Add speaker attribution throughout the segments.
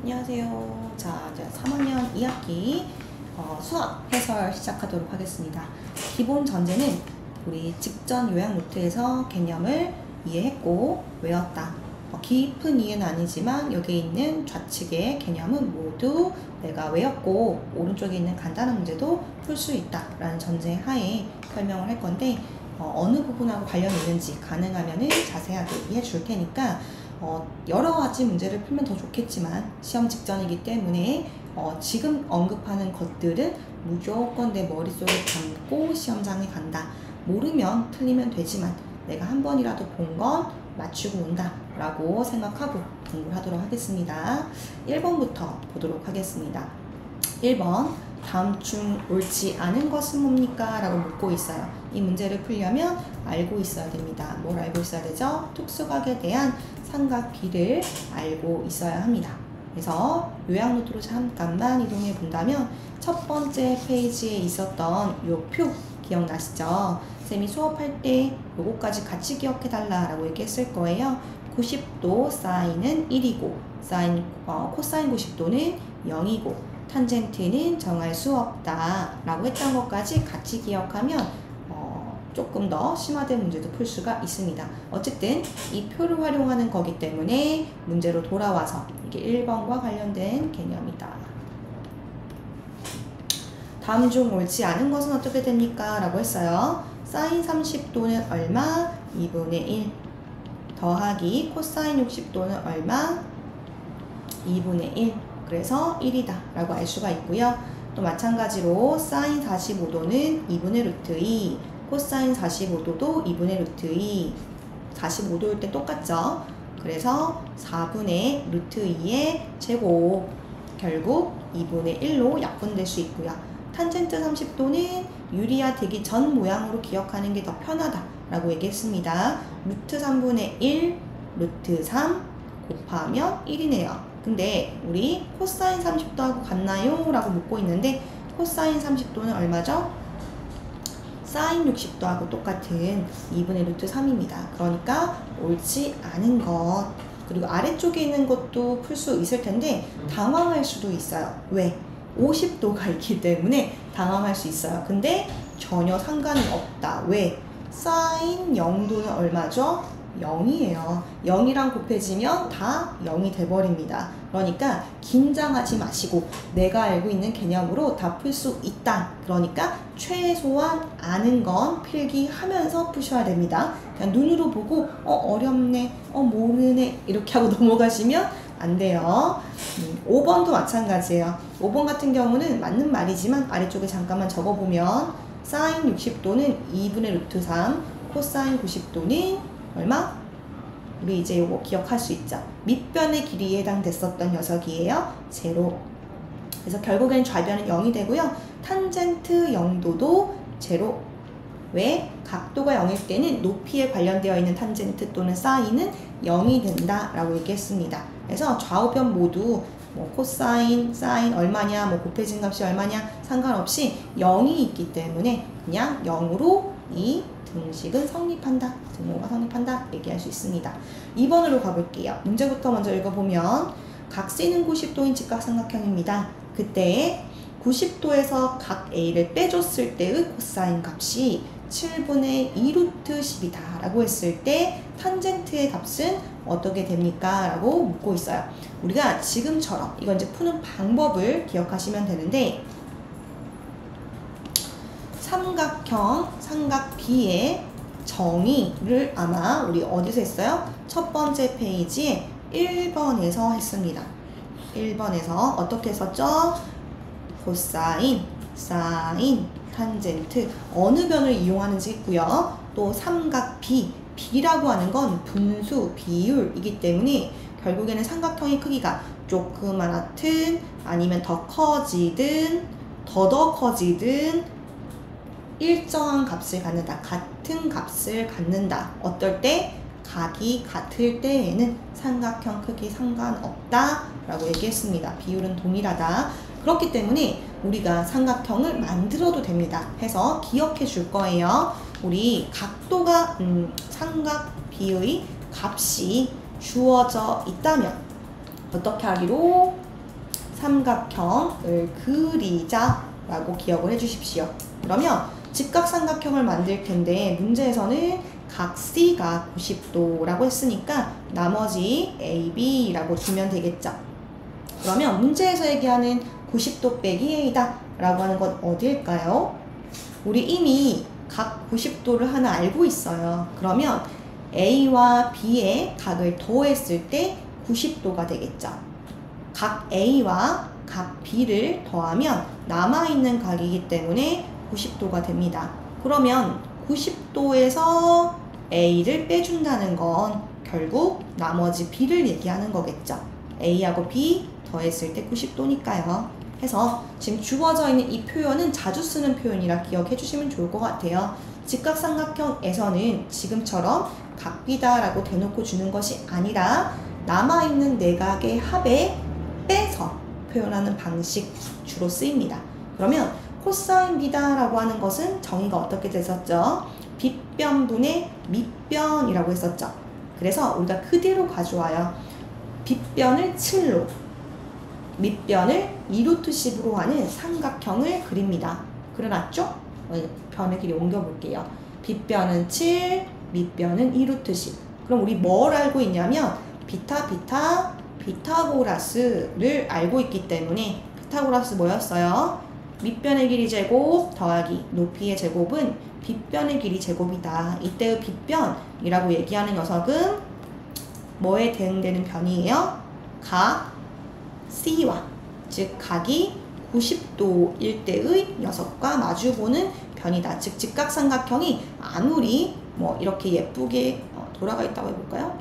Speaker 1: 안녕하세요. 자, 이제 3학년 2학기 수학 해설 시작하도록 하겠습니다. 기본 전제는 우리 직전 요약 노트에서 개념을 이해했고 외웠다. 깊은 이해는 아니지만 여기에 있는 좌측의 개념은 모두 내가 외웠고 오른쪽에 있는 간단한 문제도 풀 수 있다 라는 전제 하에 설명을 할 건데 어느 부분하고 관련이 있는지 가능하면 자세하게 이해해 줄 테니까 여러 가지 문제를 풀면 더 좋겠지만 시험 직전이기 때문에 지금 언급하는 것들은 무조건 내 머릿속에 담고 시험장에 간다. 모르면 틀리면 되지만 내가 한 번이라도 본 건 맞추고 온다 라고 생각하고 공부를 하도록 하겠습니다. 1번부터 보도록 하겠습니다. 1번 다음 중 옳지 않은 것은 뭡니까? 라고 묻고 있어요. 이 문제를 풀려면 알고 있어야 됩니다. 뭘 알고 있어야 되죠? 특수각에 대한 삼각비를 알고 있어야 합니다. 그래서 요약 노트로 잠깐만 이동해 본다면 첫 번째 페이지에 있었던 요 표 기억나시죠? 쌤이 수업할 때 요거까지 같이 기억해 달라라고 얘기했을 거예요. 90도 사인은 1이고 코사인 90도는 0이고 탄젠트는 정할 수 없다 라고 했던 것까지 같이 기억하면 조금 더 심화된 문제도 풀 수가 있습니다. 어쨌든 이 표를 활용하는 거기 때문에 문제로 돌아와서 이게 1번과 관련된 개념이다. 다음 중 옳지 않은 것은 어떻게 됩니까? 라고 했어요. 사인 30도는 얼마? 2분의 1 더하기 코사인 60도는 얼마? 2분의 1 그래서 1이다 라고 알 수가 있고요. 또 마찬가지로 사인 45도는 2분의 루트 2 코사인 45도도 2분의 루트 2 45도일 때 똑같죠. 그래서 4분의 루트 2의 제곱 결국 2분의 1로 약분될 수 있고요. 탄젠트 30도는 유리화 되기 전 모양으로 기억하는 게 더 편하다 라고 얘기했습니다. 루트 3분의 1 루트 3 곱하면 1이네요. 근데 우리 코사인 30도하고 같나요? 라고 묻고 있는데 코사인 30도는 얼마죠? 사인 60도하고 똑같은 2분의 루트 3입니다. 그러니까 옳지 않은 것 그리고 아래쪽에 있는 것도 풀 수 있을 텐데 당황할 수도 있어요. 왜? 50도가 있기 때문에 당황할 수 있어요. 근데 전혀 상관이 없다. 왜? 사인 0도는 얼마죠? 0이에요. 0이랑 곱해지면 다 0이 돼버립니다. 그러니까 긴장하지 마시고 내가 알고 있는 개념으로 다 풀 수 있다. 그러니까 최소한 아는 건 필기하면서 푸셔야 됩니다. 그냥 눈으로 보고 어렵네, 모르네 이렇게 하고 넘어가시면 안 돼요. 5번도 마찬가지예요. 5번 같은 경우는 맞는 말이지만 아래쪽에 잠깐만 적어보면 사인 60도는 2분의 루트 3 코사인 90도는 얼마? 우리 이제 요거 기억할 수 있죠. 밑변의 길이에 해당됐었던 녀석이에요. 제로. 그래서 결국엔 좌변은 0이 되고요. 탄젠트 0도도 제로. 왜? 각도가 0일 때는 높이에 관련되어 있는 탄젠트 또는 사인은 0이 된다 라고 얘기했습니다. 그래서 좌우변 모두 코사인, 사인 얼마냐, 곱해진 값이 얼마냐 상관없이 0이 있기 때문에 그냥 0으로 이 등식은 성립한다. 등호가 성립한다. 얘기할 수 있습니다. 2번으로 가볼게요. 문제부터 먼저 읽어보면 각 C는 90도인 직각삼각형입니다. 그때 90도에서 각 A를 빼줬을 때의 코사인 값이 7분의 2루트 10이다 라고 했을 때 탄젠트의 값은 어떻게 됩니까? 라고 묻고 있어요. 우리가 지금처럼 이건 이제 푸는 방법을 기억하시면 되는데 삼각형, 삼각비의 정의를 아마 우리 어디서 했어요? 첫 번째 페이지에 1번에서 했습니다. 1번에서 어떻게 했었죠? 코사인, 사인, 탄젠트 어느 변을 이용하는지 했고요. 또 삼각비, 비라고 하는 건 분수, 비율이기 때문에 결국에는 삼각형의 크기가 조그맣든 아니면 더 커지든 더 커지든 일정한 값을 갖는다. 같은 값을 갖는다. 어떨 때? 각이 같을 때에는 삼각형 크기 상관없다 라고 얘기했습니다. 비율은 동일하다. 그렇기 때문에 우리가 삼각형을 만들어도 됩니다. 해서 기억해 줄 거예요. 우리 각도가 삼각비의 값이 주어져 있다면 어떻게 하기로? 삼각형을 그리자 라고 기억을 해주십시오. 그러면 직각삼각형을 만들 텐데 문제에서는 각 C가 90도라고 했으니까 나머지 A, B라고 두면 되겠죠. 그러면 문제에서 얘기하는 90도 빼기 A다 라고 하는 건 어디일까요? 우리 이미 각 90도를 하나 알고 있어요. 그러면 A와 B의 각을 더했을 때 90도가 되겠죠. 각 A와 각 B를 더하면 남아있는 각이기 때문에 90도가 됩니다. 그러면 90도에서 A를 빼준다는 건 결국 나머지 B를 얘기하는 거겠죠. A하고 B 더했을 때 90도니까요. 해서 지금 주어져 있는 이 표현은 자주 쓰는 표현이라 기억해 주시면 좋을 것 같아요. 직각삼각형에서는 지금처럼 각비다 라고 대놓고 주는 것이 아니라 남아있는 내각의 합에 빼서 표현하는 방식 주로 쓰입니다. 그러면 코사인 비다 라고 하는 것은 정의가 어떻게 됐었죠? 빗변분의 밑변이라고 했었죠. 그래서 우리가 그대로 가져와요. 빗변을 7로 밑변을 2루트10으로 하는 삼각형을 그립니다. 그려놨죠? 변의 길이 옮겨볼게요. 빗변은 7, 밑변은 2루트10. 그럼 우리 뭘 알고 있냐면 피타고라스를 알고 있기 때문에 피타고라스 뭐였어요? 밑변의 길이 제곱 더하기 높이의 제곱은 빗변의 길이 제곱이다. 이때의 빗변이라고 얘기하는 녀석은 뭐에 대응되는 변이에요? 각 C와 즉 각이 90도일 때의 녀석과 마주보는 변이다. 즉 직각삼각형이 아무리 뭐 이렇게 예쁘게 돌아가 있다고 해볼까요?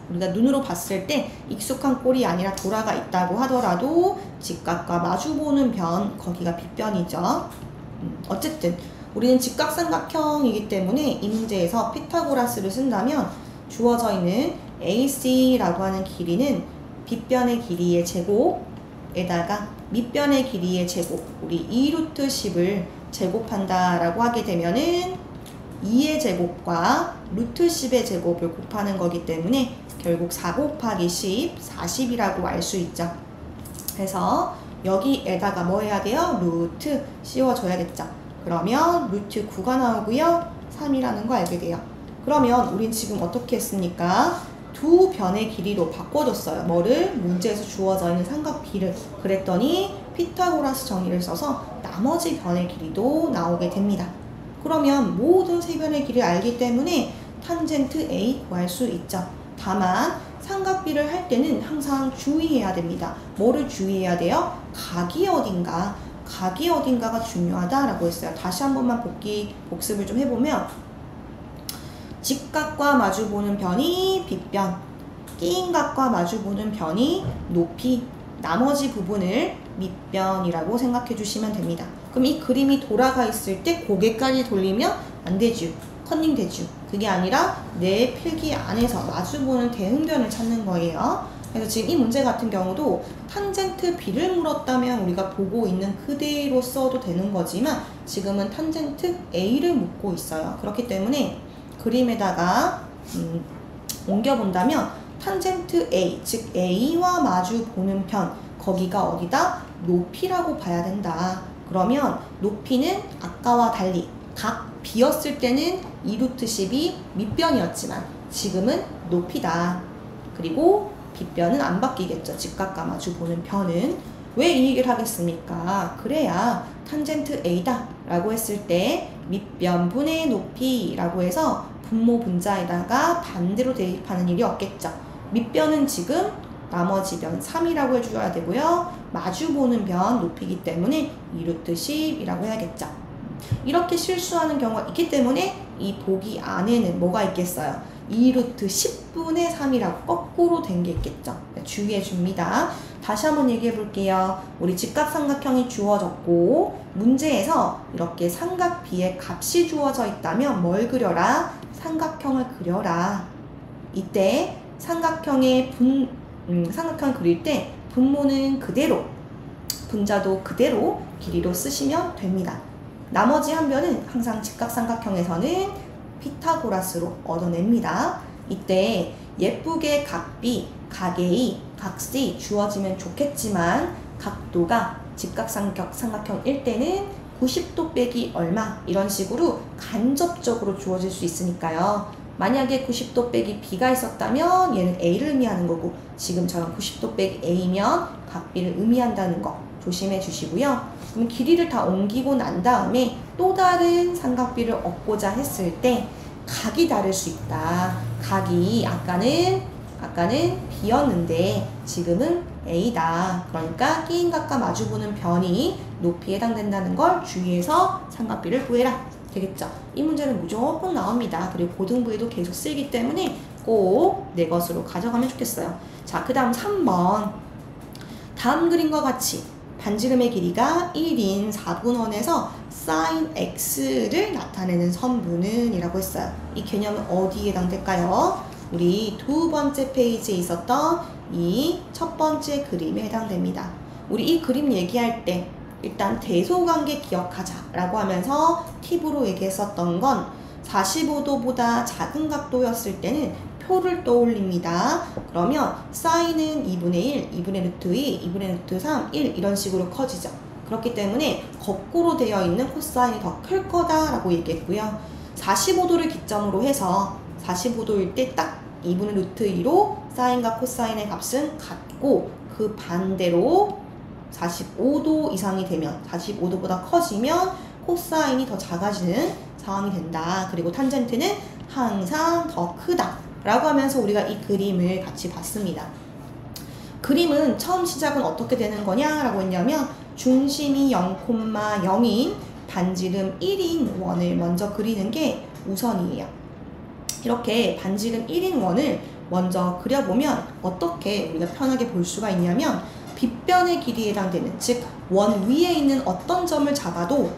Speaker 1: 우리가 눈으로 봤을 때 익숙한 꼴이 아니라 돌아가 있다고 하더라도 직각과 마주보는 변, 거기가 빗변이죠. 어쨌든 우리는 직각삼각형이기 때문에 이 문제에서 피타고라스를 쓴다면 주어져 있는 AC라고 하는 길이는 빗변의 길이의 제곱에다가 밑변의 길이의 제곱, 우리 2루트10을 제곱한다 라고 하게 되면은 2의 제곱과 루트 10의 제곱을 곱하는 거기 때문에 결국 4 곱하기 10, 40이라고 알 수 있죠. 그래서 여기에다가 뭐 해야 돼요? 루트 씌워줘야겠죠. 그러면 루트 9가 나오고요. 3이라는 거 알게 돼요. 그러면 우린 지금 어떻게 했습니까? 두 변의 길이로 바꿔줬어요. 뭐를? 문제에서 주어져 있는 삼각 B를. 그랬더니 피타고라스 정의를 써서 나머지 변의 길이도 나오게 됩니다. 그러면 모든 세 변의 길을 알기 때문에 탄젠트 A 구할 수 있죠. 다만 삼각 B를 할 때는 항상 주의해야 됩니다. 뭐를 주의해야 돼요? 각이 어딘가. 각이 어딘가가 중요하다라고 했어요. 다시 한 번만 복습을 좀 해보면 직각과 마주보는 변이 빗변, 끼인 각과 마주보는 변이 높이, 나머지 부분을 밑변이라고 생각해 주시면 됩니다. 그럼 이 그림이 돌아가 있을 때 고개까지 돌리면 안 되죠. 컨닝 되죠. 그게 아니라 내 필기 안에서 마주보는 대응변을 찾는 거예요. 그래서 지금 이 문제 같은 경우도 탄젠트 B를 물었다면 우리가 보고 있는 그대로 써도 되는 거지만 지금은 탄젠트 A를 묻고 있어요. 그렇기 때문에 그림에다가 옮겨본다면 탄젠트 A, 즉 A와 마주 보는 편, 거기가 어디다? 높이라고 봐야 된다. 그러면 높이는 아까와 달리 각 B였을 때는 2루트10이 밑변이었지만 지금은 높이다. 그리고 빗변은 안 바뀌겠죠. 직각과 마주 보는 편은. 왜 이 얘기를 하겠습니까? 그래야 탄젠트 A다 라고 했을 때 밑변분의 높이라고 해서 분모 분자에다가 반대로 대입하는 일이 없겠죠. 밑변은 지금 나머지 변 3이라고 해줘야 되고요. 마주보는 변 높이기 때문에 2루트10이라고 해야겠죠. 이렇게 실수하는 경우가 있기 때문에 이 보기 안에는 뭐가 있겠어요? 2루트10분의 3이라고 거꾸로 된 게 있겠죠. 주의해 줍니다. 다시 한번 얘기해 볼게요. 우리 직각삼각형이 주어졌고 문제에서 이렇게 삼각 B의 값이 주어져 있다면 뭘 그려라? 삼각형을 그려라. 이때 삼각형을 그릴 때 분모는 그대로, 분자도 그대로 길이로 쓰시면 됩니다. 나머지 한 변은 항상 직각삼각형에서는 피타고라스로 얻어냅니다. 이때 예쁘게 각 B, 각 A, 값이 주어지면 좋겠지만 각도가 직각삼각형일 때는 90도 빼기 얼마 이런 식으로 간접적으로 주어질 수 있으니까요. 만약에 90도 빼기 B가 있었다면 얘는 A를 의미하는 거고 지금처럼 90도 빼기 A면 각 B를 의미한다는 거 조심해 주시고요. 그럼 길이를 다 옮기고 난 다음에 또 다른 삼각비를 얻고자 했을 때 각이 다를 수 있다. 각이 아까는 B였는데 지금은 A다. 그러니까 끼인 각과 마주보는 변이 높이에 해당된다는 걸 주의해서 삼각비를 구해라. 되겠죠? 이 문제는 무조건 나옵니다. 그리고 고등부에도 계속 쓰이기 때문에 꼭 내 것으로 가져가면 좋겠어요. 자, 그 다음 3번. 다음 그림과 같이 반지름의 길이가 1인 4분원에서 sin x를 나타내는 선분은 이라고 했어요. 이 개념은 어디에 해당될까요? 우리 두 번째 페이지에 있었던 이 첫 번째 그림에 해당됩니다. 우리 이 그림 얘기할 때 일단 대소관계 기억하자 라고 하면서 팁으로 얘기했었던 건 45도보다 작은 각도였을 때는 표를 떠올립니다. 그러면 사인은 2분의 1, 2분의 루트 2, 2분의 루트 3, 1 이런 식으로 커지죠. 그렇기 때문에 거꾸로 되어 있는 코사인이 더 클 거다라고 얘기했고요. 45도를 기점으로 해서 45도일 때 딱 2분의 루트 2로 사인과 코사인의 값은 같고 그 반대로 45도 이상이 되면 45도보다 커지면 코사인이 더 작아지는 상황이 된다. 그리고 탄젠트는 항상 더 크다 라고 하면서 우리가 이 그림을 같이 봤습니다. 그림은 처음 시작은 어떻게 되는 거냐 라고 했냐면 중심이 0,0인 반지름 1인 원을 먼저 그리는 게 우선이에요. 이렇게 반지름 1인 원을 먼저 그려보면 어떻게 우리가 편하게 볼 수가 있냐면 빗변의 길이에 해당되는, 즉 원 위에 있는 어떤 점을 잡아도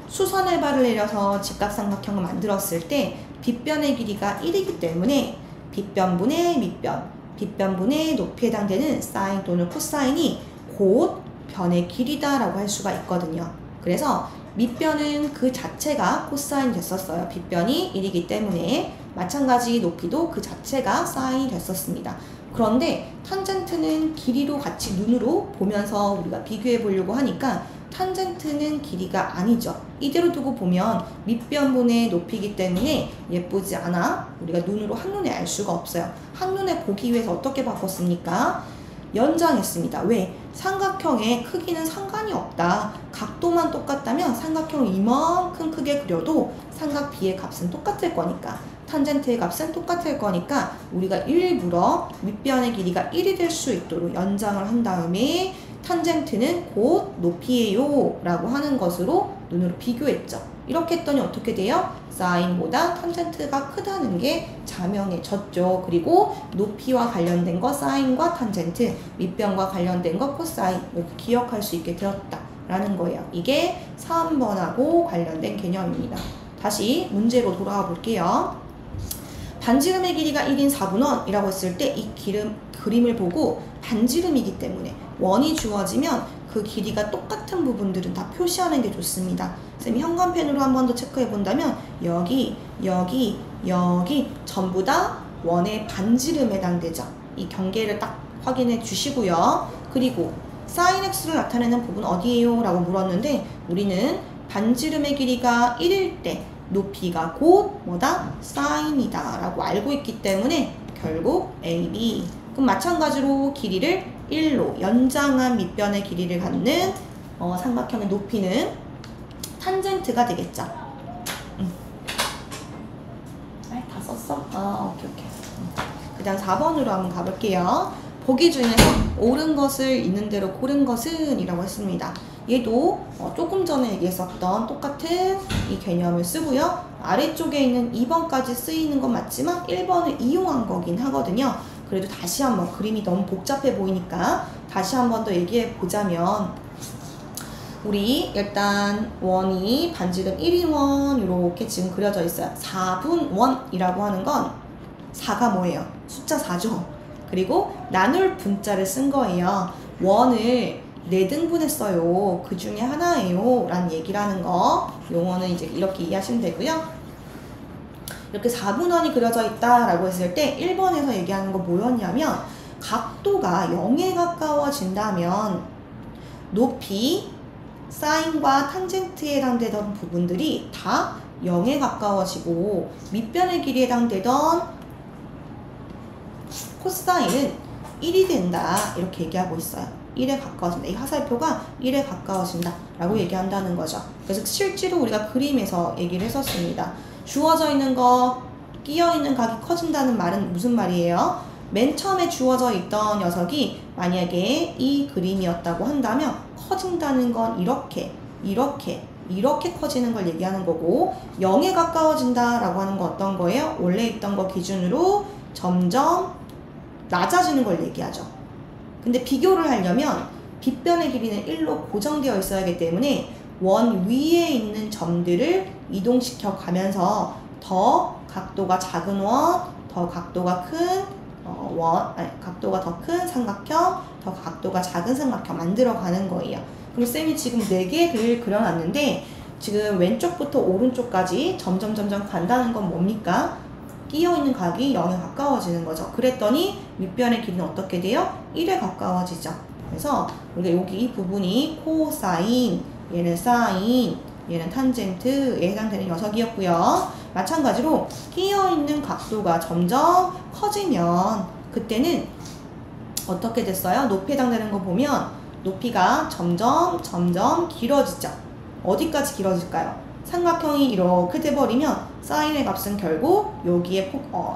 Speaker 1: 수선의 발을 내려서 직각삼각형을 만들었을 때 빗변의 길이가 1이기 때문에 빗변분의 밑변, 빗변분의 높이에 해당되는 사인 또는 코사인이 곧 변의 길이다 라고 할 수가 있거든요. 그래서 밑변은 그 자체가 코사인 됐었어요. 빗변이 1이기 때문에 마찬가지 높이도 그 자체가 사인이 됐었습니다. 그런데 탄젠트는 길이로 같이 눈으로 보면서 우리가 비교해 보려고 하니까 탄젠트는 길이가 아니죠. 이대로 두고 보면 밑변분의 높이기 때문에 예쁘지 않아. 우리가 눈으로 한눈에 알 수가 없어요. 한눈에 보기 위해서 어떻게 바꿨습니까? 연장했습니다. 왜? 삼각형의 크기는 상관이 없다. 각도만 똑같다면 삼각형을 이만큼 크게 그려도 삼각 B의 값은 똑같을 거니까, 탄젠트의 값은 똑같을 거니까 우리가 일부러 밑변의 길이가 1이 될 수 있도록 연장을 한 다음에 탄젠트는 곧 높이에요 라고 하는 것으로 눈으로 비교했죠. 이렇게 했더니 어떻게 돼요? 사인보다 탄젠트가 크다는 게 자명해졌죠. 그리고 높이와 관련된 거 사인과 탄젠트, 밑변과 관련된 거 코사인, 이렇게 기억할 수 있게 되었다라는 거예요. 이게 3번하고 관련된 개념입니다. 다시 문제로 돌아와 볼게요. 반지름의 길이가 1인 4분원이라고 했을 때 이 그림을 보고 반지름이기 때문에 원이 주어지면 그 길이가 똑같은 부분들은 다 표시하는 게 좋습니다. 쌤이 형광펜으로 한 번 더 체크해 본다면 여기 전부 다 원의 반지름에 해당되죠. 이 경계를 딱 확인해 주시고요. 그리고 sin x를 나타내는 부분 어디에요? 라고 물었는데 우리는 반지름의 길이가 1일 때 높이가 곧 뭐다? 사인이다 라고 알고 있기 때문에 결국 AB. 그럼 마찬가지로 길이를 1로 연장한 밑변의 길이를 갖는 삼각형의 높이는 탄젠트가 되겠죠. 다 썼어? 오케이. 그 다음 4번으로 한번 가볼게요. 보기 중에서 옳은 것을 있는 대로 고른 것은 이라고 했습니다. 얘도 조금 전에 얘기했었던 똑같은 이 개념을 쓰고요. 아래쪽에 있는 2번까지 쓰이는 건 맞지만 1번을 이용한 거긴 하거든요. 그래도 다시 한번 그림이 너무 복잡해 보이니까 다시 한번 더 얘기해 보자면 우리 일단 원이 반지름 1인 원 이렇게 지금 그려져 있어요. 4분원이라고 하는 건 4가 뭐예요? 숫자 4죠. 그리고 나눌 분자를 쓴 거예요. 원을 4등분했어요. 그 중에 하나예요 라는 얘기를 하는 거, 용어는 이제 이렇게 이해하시면 되고요. 이렇게 4분원이 그려져 있다라고 했을 때 1번에서 얘기하는 거 뭐였냐면 각도가 0에 가까워진다면 높이, 사인과 탄젠트에 해당되던 부분들이 다 0에 가까워지고 밑변의 길이에 해당되던 코사인은 1이 된다 이렇게 얘기하고 있어요. 1에 가까워진다. 이 화살표가 1에 가까워진다 라고 얘기한다는 거죠. 그래서 실제로 우리가 그림에서 얘기를 했었습니다. 주어져 있는 거, 끼어 있는 각이 커진다는 말은 무슨 말이에요? 맨 처음에 주어져 있던 녀석이 만약에 이 그림이었다고 한다면 커진다는 건 이렇게 커지는 걸 얘기하는 거고 0에 가까워진다 라고 하는 건 어떤 거예요? 원래 있던 거 기준으로 점점 낮아지는 걸 얘기하죠. 근데 비교를 하려면 빗변의 길이는 1로 고정되어 있어야 하기 때문에 원 위에 있는 점들을 이동시켜 가면서 더 각도가 작은 원, 더 각도가 큰 각도가 더 큰 삼각형, 더 각도가 작은 삼각형 만들어 가는 거예요. 그리고 쌤이 지금 4개를 그려놨는데 지금 왼쪽부터 오른쪽까지 점점 간다는 건 뭡니까? 끼어있는 각이 0에 가까워지는 거죠. 그랬더니 밑변의 길이는 어떻게 돼요? 1에 가까워지죠. 그래서 우리가 여기 이 부분이 코사인, 얘는 사인, 얘는 탄젠트에 해당되는 녀석이었고요. 마찬가지로 끼어있는 각도가 점점 커지면 그때는 어떻게 됐어요? 높이에 해당되는 거 보면 높이가 점점 길어지죠. 어디까지 길어질까요? 삼각형이 이렇게 돼버리면 사인의 값은 결국 여기에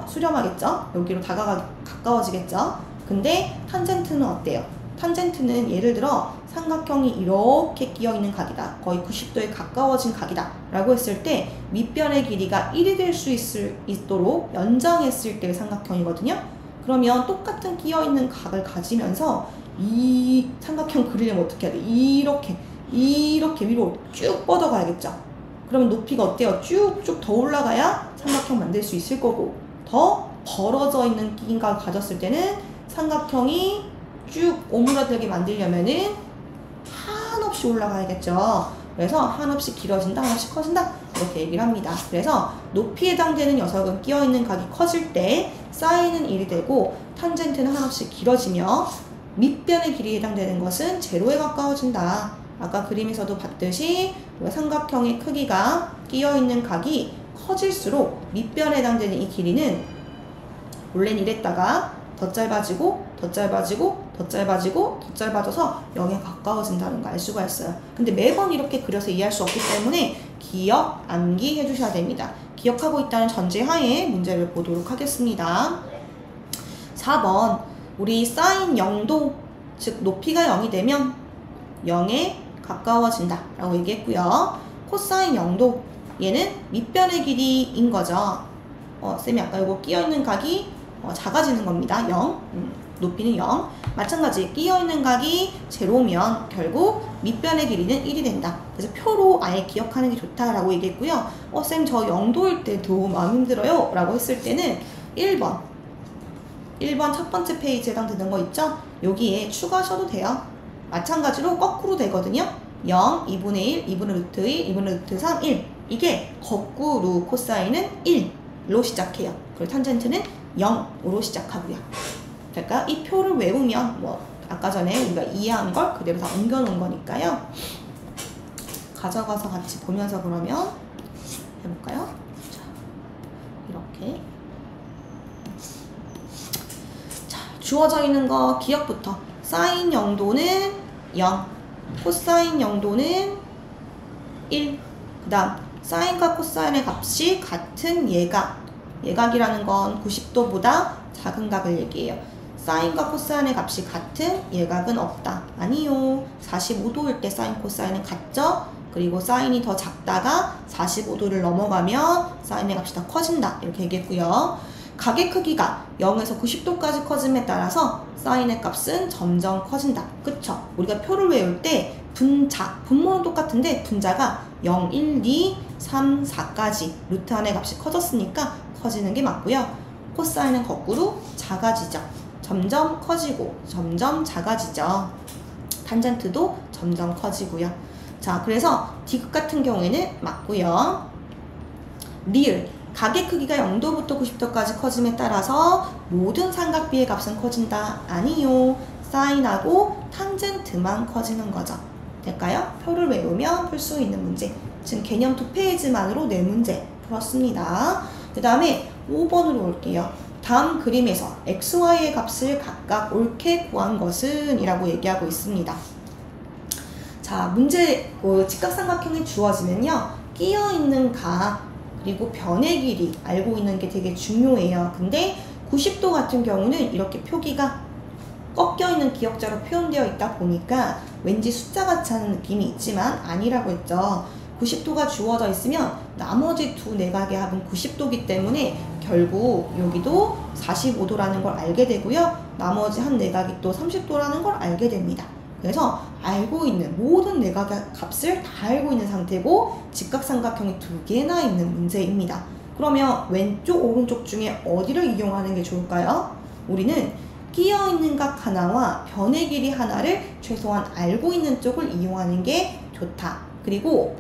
Speaker 1: 수렴하겠죠? 여기로 가까워지겠죠? 근데 탄젠트는 어때요? 탄젠트는 예를 들어 삼각형이 이렇게 끼어있는 각이다. 거의 90도에 가까워진 각이다. 라고 했을 때 밑변의 길이가 1이 될 수 있도록 연장했을 때의 삼각형이거든요. 그러면 똑같은 끼어있는 각을 가지면서 이 삼각형 그리려면 어떻게 해야 돼? 이렇게 위로 쭉 뻗어가야겠죠. 그러면 높이가 어때요? 쭉쭉 더 올라가야 삼각형 만들 수 있을 거고 더 벌어져 있는 끼인각을 가졌을 때는 삼각형이 쭉 오므라들게 만들려면은 한없이 올라가야겠죠. 그래서 한없이 길어진다, 한없이 커진다 이렇게 얘기를 합니다. 그래서 높이에 해당되는 녀석은 끼어있는 각이 커질 때 사인은 1이 되고 탄젠트는 한없이 길어지며 밑변의 길이에 해당되는 것은 제로에 가까워진다. 아까 그림에서도 봤듯이 삼각형의 크기가 끼어있는 각이 커질수록 밑변에 해당되는 이 길이는 원래는 이랬다가 더 짧아지고 더 짧아져서 0에 가까워진다는 거 알 수가 있어요. 근데 매번 이렇게 그려서 이해할 수 없기 때문에 기억, 암기 해주셔야 됩니다. 기억하고 있다는 전제하에 문제를 보도록 하겠습니다. 4번 우리 사인 0도 즉 높이가 0이 되면 0에 가까워진다 라고 얘기했고요. 코사인 0도 얘는 밑변의 길이인 거죠. 쌤이 아까 이거 끼어있는 각이 작아지는 겁니다. 0 높이는 0 마찬가지 끼어있는 각이 제로면 결국 밑변의 길이는 1이 된다. 그래서 표로 아예 기억하는 게 좋다라고 얘기했고요. 쌤 저 0도일 때도 마음 힘들어요 라고 했을 때는 1번 첫 번째 페이지에 해당되는 거 있죠? 여기에 추가하셔도 돼요. 마찬가지로 거꾸로 되거든요. 0, 2분의 1, 2분의 루트 1, 2분의 루트 3, 1 이게 거꾸로 코사인은 1로 시작해요. 그리고 탄젠트는 0으로 시작하고요. 그러니까 이 표를 외우면 아까 전에 우리가 이해한 걸 그대로 다 옮겨놓은 거니까요. 가져가서 같이 보면서 그러면 해볼까요? 자, 이렇게 자, 주어져 있는 거 기억부터 사인 0도는 0 코사인 0도는 1 그 다음 사인과 코사인의 값이 같은 예각이라는 건 90도보다 작은 각을 얘기해요. 사인과 코사인의 값이 같은 예각은 없다. 아니요. 45도일 때 사인 코사인은 같죠? 그리고 사인이 더 작다가 45도를 넘어가면 사인의 값이 더 커진다. 이렇게 얘기했고요. 각의 크기가 0에서 90도까지 커짐에 따라서 사인의 값은 점점 커진다. 그쵸? 우리가 표를 외울 때 분모는 똑같은데 분자가 0, 1, 2, 3, 4까지 루트 안의 값이 커졌으니까 커지는 게 맞고요. 코사인은 거꾸로 작아지죠. 점점 커지고 점점 작아지죠. 탄젠트도 점점 커지고요. 자, 그래서 디귿 같은 경우에는 맞고요. 리을 각의 크기가 0도부터 90도까지 커짐에 따라서 모든 삼각비의 값은 커진다. 아니요. 사인하고 탄젠트만 커지는 거죠. 될까요? 표를 외우면 풀 수 있는 문제. 지금 개념 2페이지만으로 4문제 풀었습니다. 그 다음에 5번으로 올게요. 다음 그림에서 x, y의 값을 각각 옳게 구한 것은 이라고 얘기하고 있습니다. 자, 문제 직각삼각형이 주어지면요. 끼어있는 각 그리고 변의 길이 알고 있는 게 되게 중요해요. 근데 90도 같은 경우는 이렇게 표기가 꺾여있는 기역자로 표현되어 있다 보니까 왠지 숫자 같이 하는 느낌이 있지만 아니라고 했죠. 90도가 주어져 있으면 나머지 두 내각의 합은 90도이기 때문에 결국 여기도 45도라는 걸 알게 되고요. 나머지 한 내각이 또 30도라는 걸 알게 됩니다. 그래서 알고 있는 모든 내각의 값을 다 알고 있는 상태고 직각삼각형이 2개나 있는 문제입니다. 그러면 왼쪽 오른쪽 중에 어디를 이용하는 게 좋을까요? 우리는 끼어있는 각 하나와 변의 길이 하나를 최소한 알고 있는 쪽을 이용하는 게 좋다. 그리고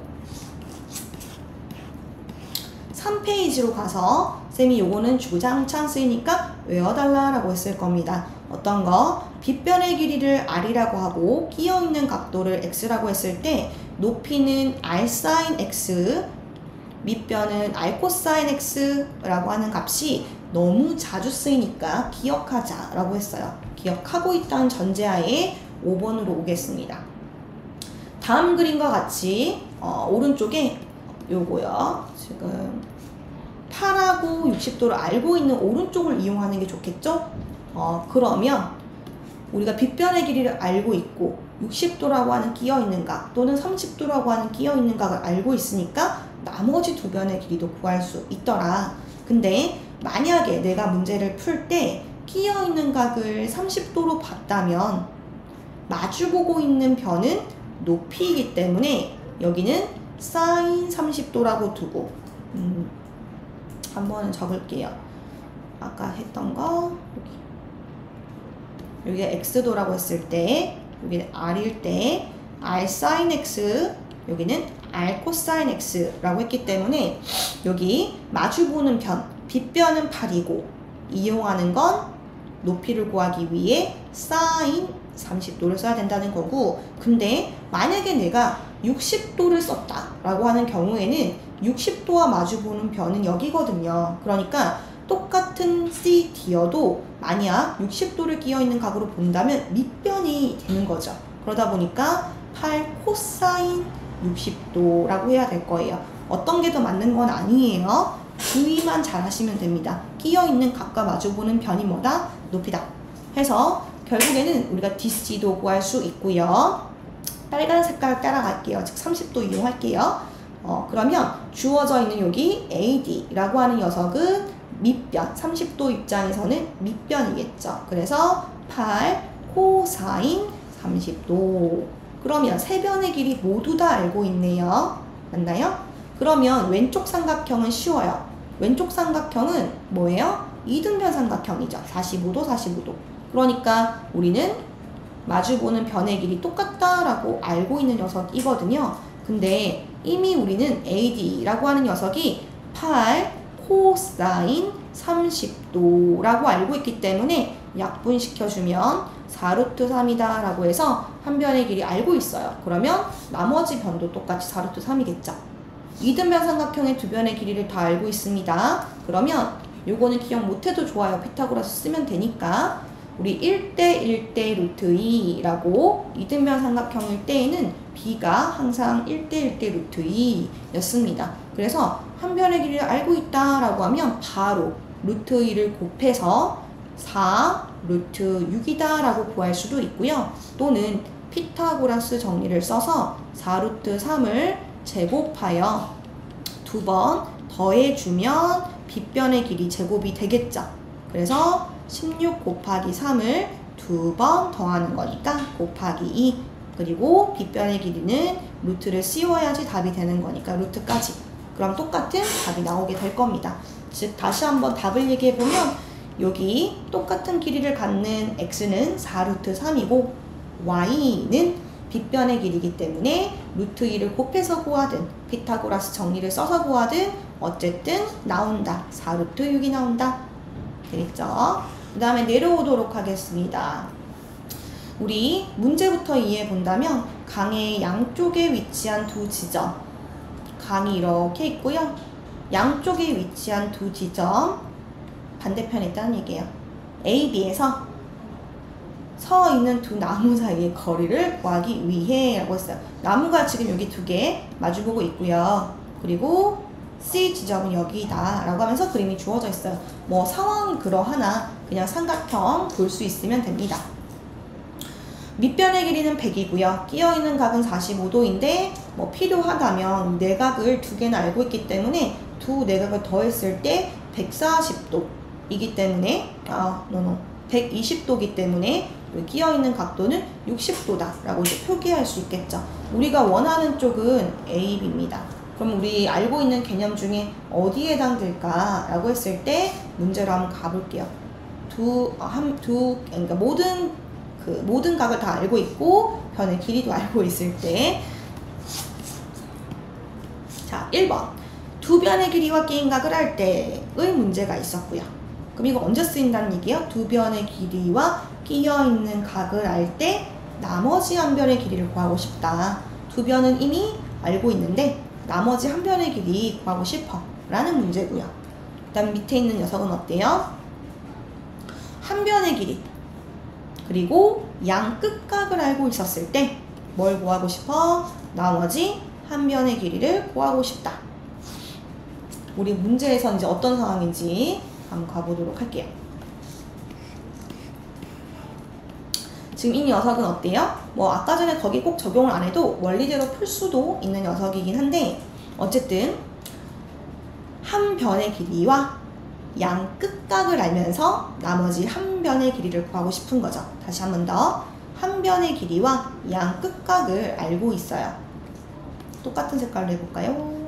Speaker 1: 3페이지로 가서 쌤이 요거는 주구장창 쓰이니까 외워달라 라고 했을 겁니다. 어떤 거? 빗변의 길이를 r이라고 하고 끼어있는 각도를 x라고 했을 때 높이는 r sin x, 밑변은 r cosine x라고 하는 값이 너무 자주 쓰이니까 기억하자 라고 했어요. 기억하고 있다는 전제하에 5번으로 오겠습니다. 다음 그림과 같이 오른쪽에 요거요. 지금 8하고 60도를 알고 있는 오른쪽을 이용하는 게 좋겠죠? 그러면 우리가 빗변의 길이를 알고 있고 60도라고 하는 끼어있는 각 또는 30도라고 하는 끼어있는 각을 알고 있으니까 나머지 두 변의 길이도 구할 수 있더라. 근데 만약에 내가 문제를 풀 때 끼어있는 각을 30도로 봤다면 마주보고 있는 변은 높이이기 때문에 여기는 sin 30도라고 두고 한번 적을게요. 아까 했던 거 여기 x도라고 했을 때 여기는 r일 때 r sin x 여기는 r cosine x라고 했기 때문에 여기 마주보는 변 빗변은 8이고 이용하는 건 높이를 구하기 위해 sin 30도를 써야 된다는 거고, 근데 만약에 내가 60도를 썼다 라고 하는 경우에는 60도와 마주보는 변은 여기거든요. 그러니까 똑같은 CD여도 만약 60도를 끼어있는 각으로 본다면 밑변이 되는 거죠. 그러다 보니까 8 코사인 60도라고 해야 될 거예요. 어떤 게 더 맞는 건 아니에요. 주의만 잘 하시면 됩니다. 끼어있는 각과 마주보는 변이 뭐다? 높이다. 해서 결국에는 우리가 DC도 구할 수 있고요. 빨간 색깔 따라갈게요. 즉 30도 이용할게요. 그러면 주어져 있는 여기 AD라고 하는 녀석은 밑변, 30도 입장에서는 밑변이겠죠. 그래서 8 코사인 30도. 그러면 세 변의 길이 모두 다 알고 있네요. 맞나요? 그러면 왼쪽 삼각형은 쉬워요. 왼쪽 삼각형은 뭐예요? 이등변 삼각형이죠. 45도, 45도. 그러니까 우리는 마주보는 변의 길이 똑같다라고 알고 있는 녀석이거든요. 근데 이미 우리는 AD라고 하는 녀석이 8 코사인 30도라고 알고 있기 때문에 약분시켜주면 4루트 3이다 라고 해서 한 변의 길이 알고 있어요. 그러면 나머지 변도 똑같이 4루트 3이겠죠. 이등변 삼각형의 두 변의 길이를 다 알고 있습니다. 그러면 요거는 기억 못해도 좋아요. 피타고라스 쓰면 되니까 우리 1대 1대 루트 2라고 이등변 삼각형일 때에는 b가 항상 1대 1대 루트 2였습니다. 그래서 한 변의 길이를 알고 있다라고 하면 바로 루트 2를 곱해서 4 루트 6이다 라고 구할 수도 있고요. 또는 피타고라스 정리를 써서 4 루트 3을 제곱하여 두 번 더해주면 빗변의 길이 제곱이 되겠죠. 그래서 16 곱하기 3을 두 번 더하는 거니까 곱하기 2. 그리고 빗변의 길이는 루트를 씌워야지 답이 되는 거니까 루트까지. 그럼 똑같은 답이 나오게 될 겁니다. 즉 다시 한번 답을 얘기해보면 여기 똑같은 길이를 갖는 x는 4루트 3이고 y는 빗변의 길이기 때문에 루트 2를 곱해서 구하든 피타고라스 정리를 써서 구하든 어쨌든 나온다. 4루트 6이 나온다. 되겠죠? 그 다음에 내려오도록 하겠습니다. 우리 문제부터 이해해 본다면 강의 양쪽에 위치한 두 지점, 강이 이렇게 있고요. 양쪽에 위치한 두 지점 반대편에 있다는 얘기예요. A, B에서 서 있는 두 나무 사이의 거리를 구하기 위해 라고 했어요. 나무가 지금 여기 두 개 마주보고 있고요. 그리고 C 지점은 여기다 라고 하면서 그림이 주어져 있어요. 뭐 상황이 그러하나 그냥 삼각형 볼 수 있으면 됩니다. 밑변의 길이는 100이고요. 끼어있는 각은 45도인데 뭐 필요하다면 내각을 두 개는 알고 있기 때문에 두 내각을 더했을 때 140도이기 때문에 120도이기 때문에 끼어있는 각도는 60도다 라고 이제 표기할 수 있겠죠. 우리가 원하는 쪽은 A, B입니다. 그럼 우리 알고 있는 개념 중에 어디에 해당될까 라고 했을 때 문제로 한번 가볼게요. 그러니까 모든 각을 다 알고 있고 변의 길이도 알고 있을 때, 자 1번 두 변의 길이와 끼인 각을 할 때의 문제가 있었고요. 그럼 이거 언제 쓰인다는 얘기예요? 두 변의 길이와 끼어 있는 각을 알 때 나머지 한 변의 길이를 구하고 싶다. 두 변은 이미 알고 있는데 나머지 한 변의 길이 구하고 싶어 라는 문제고요. 그 다음 밑에 있는 녀석은 어때요? 한 변의 길이 그리고 양 끝각을 알고 있었을 때 뭘 구하고 싶어? 나머지 한 변의 길이를 구하고 싶다. 우리 문제에서 이제 어떤 상황인지 한번 가보도록 할게요. 지금 이 녀석은 어때요? 뭐 아까 전에 거기 꼭 적용을 안 해도 원리대로 풀 수도 있는 녀석이긴 한데 어쨌든 한 변의 길이와 양 끝각을 알면서 나머지 한 변의 길이를 구하고 싶은 거죠. 다시 한 번 더. 한 변의 길이와 양 끝각을 알고 있어요. 똑같은 색깔로 해볼까요?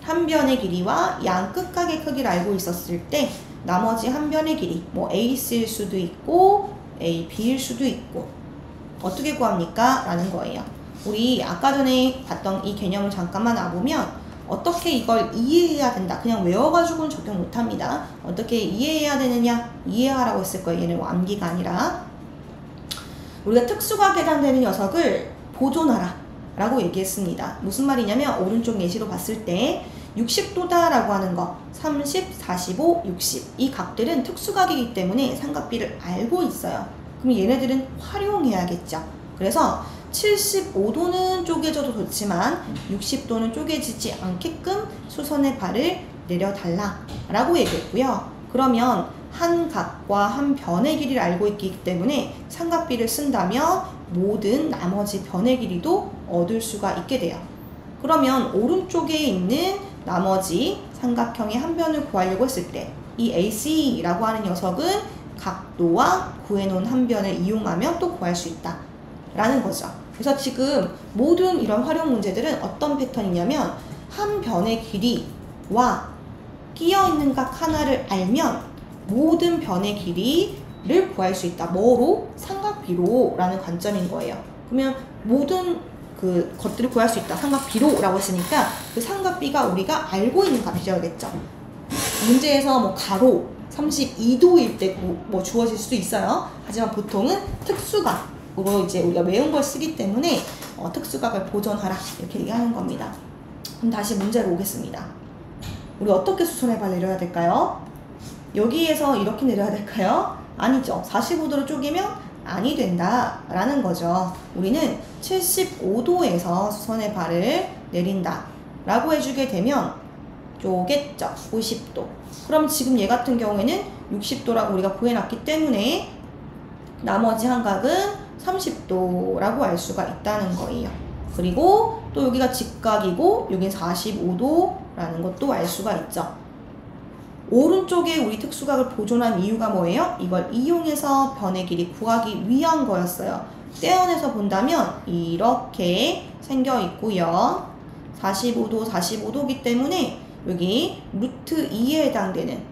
Speaker 1: 한 변의 길이와 양 끝각의 크기를 알고 있었을 때 나머지 한 변의 길이 뭐 AC일 수도 있고 AB일 수도 있고 어떻게 구합니까? 라는 거예요. 우리 아까 전에 봤던 이 개념을 잠깐만 알아보면 어떻게 이걸 이해해야 된다. 그냥 외워가지고는 적용 못합니다. 어떻게 이해해야 되느냐? 이해하라고 했을 거예요. 얘는 암기가 아니라. 우리가 특수각에 해당되는 녀석을 보존하라 라고 얘기했습니다. 무슨 말이냐면 오른쪽 예시로 봤을 때 60도다 라고 하는 거 30, 45, 60 이 각들은 특수각이기 때문에 삼각비를 알고 있어요. 그럼 얘네들은 활용해야겠죠. 그래서 75도는 쪼개져도 좋지만 60도는 쪼개지지 않게끔 수선의 발을 내려달라 라고 얘기했고요. 그러면 한 각과 한 변의 길이를 알고 있기 때문에 삼각비를 쓴다면 모든 나머지 변의 길이도 얻을 수가 있게 돼요. 그러면 오른쪽에 있는 나머지 삼각형의 한 변을 구하려고 했을 때 이 AC라고 하는 녀석은 각도와 구해놓은 한 변을 이용하면 또 구할 수 있다 라는 거죠. 그래서 지금 모든 이런 활용 문제들은 어떤 패턴이냐면 한 변의 길이와 끼어있는 각 하나를 알면 모든 변의 길이를 구할 수 있다. 뭐로? 삼각비로 라는 관점인 거예요. 그러면 모든 그 것들을 구할 수 있다. 삼각비로 라고 했으니까 그 삼각비가 우리가 알고 있는 값이어야겠죠. 문제에서 뭐 가로 32도일 때 뭐 주어질 수도 있어요. 하지만 보통은 특수각으로 이제 우리가 외운 걸 쓰기 때문에 특수각을 보존하라 이렇게 얘기하는 겁니다. 그럼 다시 문제로 오겠습니다. 우리 어떻게 수선의 발 내려야 될까요? 여기에서 이렇게 내려야 될까요? 아니죠. 45도로 쪼개면 아니 된다 라는 거죠. 우리는 75도에서 수선의 발을 내린다 라고 해주게 되면 쪼겠죠. 50도. 그럼 지금 얘 같은 경우에는 60도라고 우리가 구해놨기 때문에 나머지 한 각은 30도라고 알 수가 있다는 거예요. 그리고 또 여기가 직각이고 여긴 45도라는 것도 알 수가 있죠. 오른쪽에 우리 특수각을 보존한 이유가 뭐예요? 이걸 이용해서 변의 길이 구하기 위한 거였어요. 떼어내서 본다면 이렇게 생겨 있고요. 45도, 45도이기 때문에 여기 루트 2에 해당되는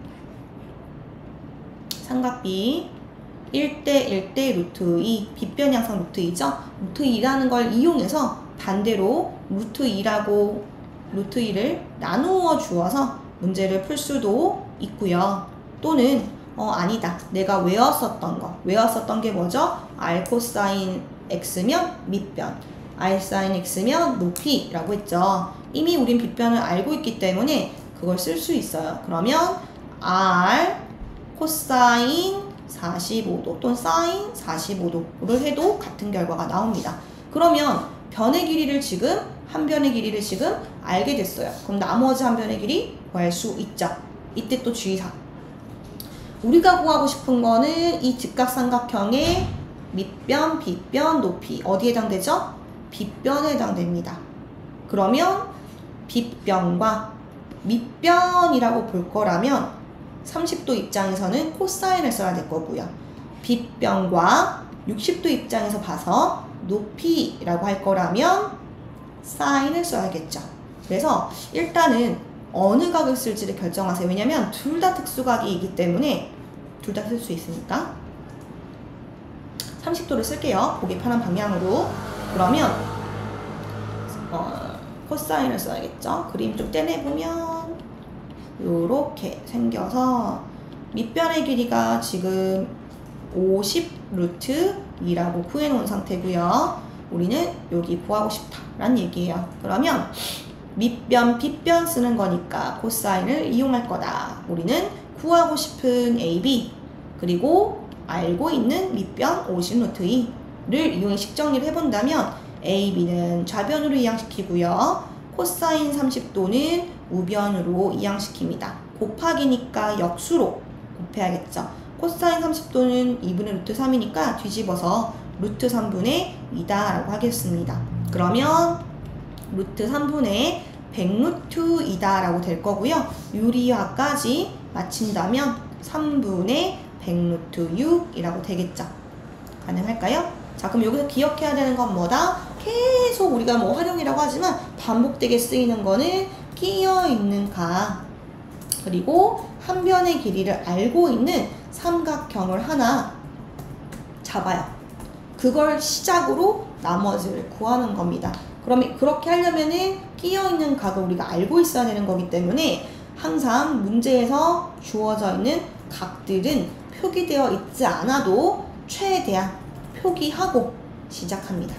Speaker 1: 삼각비 1대 1대 루트 2, 빗변 양상 루트 2죠? 루트 2라는 걸 이용해서 반대로 루트 2라고 루트 2를 나누어 주어서 문제를 풀 수도 있고요. 또는 아니다. 내가 외웠었던 게 뭐죠? r 코사인 x면 밑변, r 사인 x면 높이라고 했죠. 이미 우린 빗변을 알고 있기 때문에 그걸 쓸 수 있어요. 그러면 r 코사인 45도 또는 사인 45도를 해도 같은 결과가 나옵니다. 그러면 변의 길이를 지금 한 변의 길이를 지금 알게 됐어요. 그럼 나머지 한 변의 길이 구할 수 있죠. 이때 또 주의사항. 우리가 구하고 싶은 거는 이 직각삼각형의 밑변, 빗변, 높이 어디에 해당되죠? 빗변에 해당됩니다. 그러면 빗변과 밑변이라고 볼 거라면 30도 입장에서는 코사인을 써야 될 거고요. 빗변과 60도 입장에서 봐서 높이라고 할 거라면 사인을 써야겠죠. 그래서 일단은 어느 각을 쓸지를 결정하세요. 왜냐면 둘 다 특수각이기 때문에 둘 다 쓸 수 있으니까 30도를 쓸게요. 보기 편한 방향으로. 그러면 코사인을 써야겠죠. 그림 좀 떼내보면 요렇게 생겨서 밑변의 길이가 지금 50 루트 2라고 구해놓은 상태고요. 우리는 여기 구하고 싶다라는 얘기예요. 그러면 밑변, 빗변 쓰는 거니까 코사인을 이용할 거다. 우리는 구하고 싶은 AB 그리고 알고 있는 밑변 50 루트 2를 이용해 식정리를 해본다면 AB는 좌변으로 이항시키고요. 코사인 30도는 우변으로 이항시킵니다. 곱하기니까 역수로 곱해야겠죠. 코사인 30도는 2분의 루트 3이니까 뒤집어서 루트 3분의 2다 라고 하겠습니다. 그러면 루트 3분의 100루트 2다 라고 될 거고요. 유리화까지 마친다면 3분의 100루트 6이라고 되겠죠. 가능할까요? 자, 그럼 여기서 기억해야 되는 건 뭐다? 계속 우리가 뭐 활용이라고 하지만 반복되게 쓰이는 거는 끼어있는 각 그리고 한 변의 길이를 알고 있는 삼각형을 하나 잡아요. 그걸 시작으로 나머지를 구하는 겁니다. 그러면 그렇게 하려면은 끼어있는 각을 우리가 알고 있어야 되는 거기 때문에 항상 문제에서 주어져 있는 각들은 표기되어 있지 않아도 최대한 표기하고 시작합니다.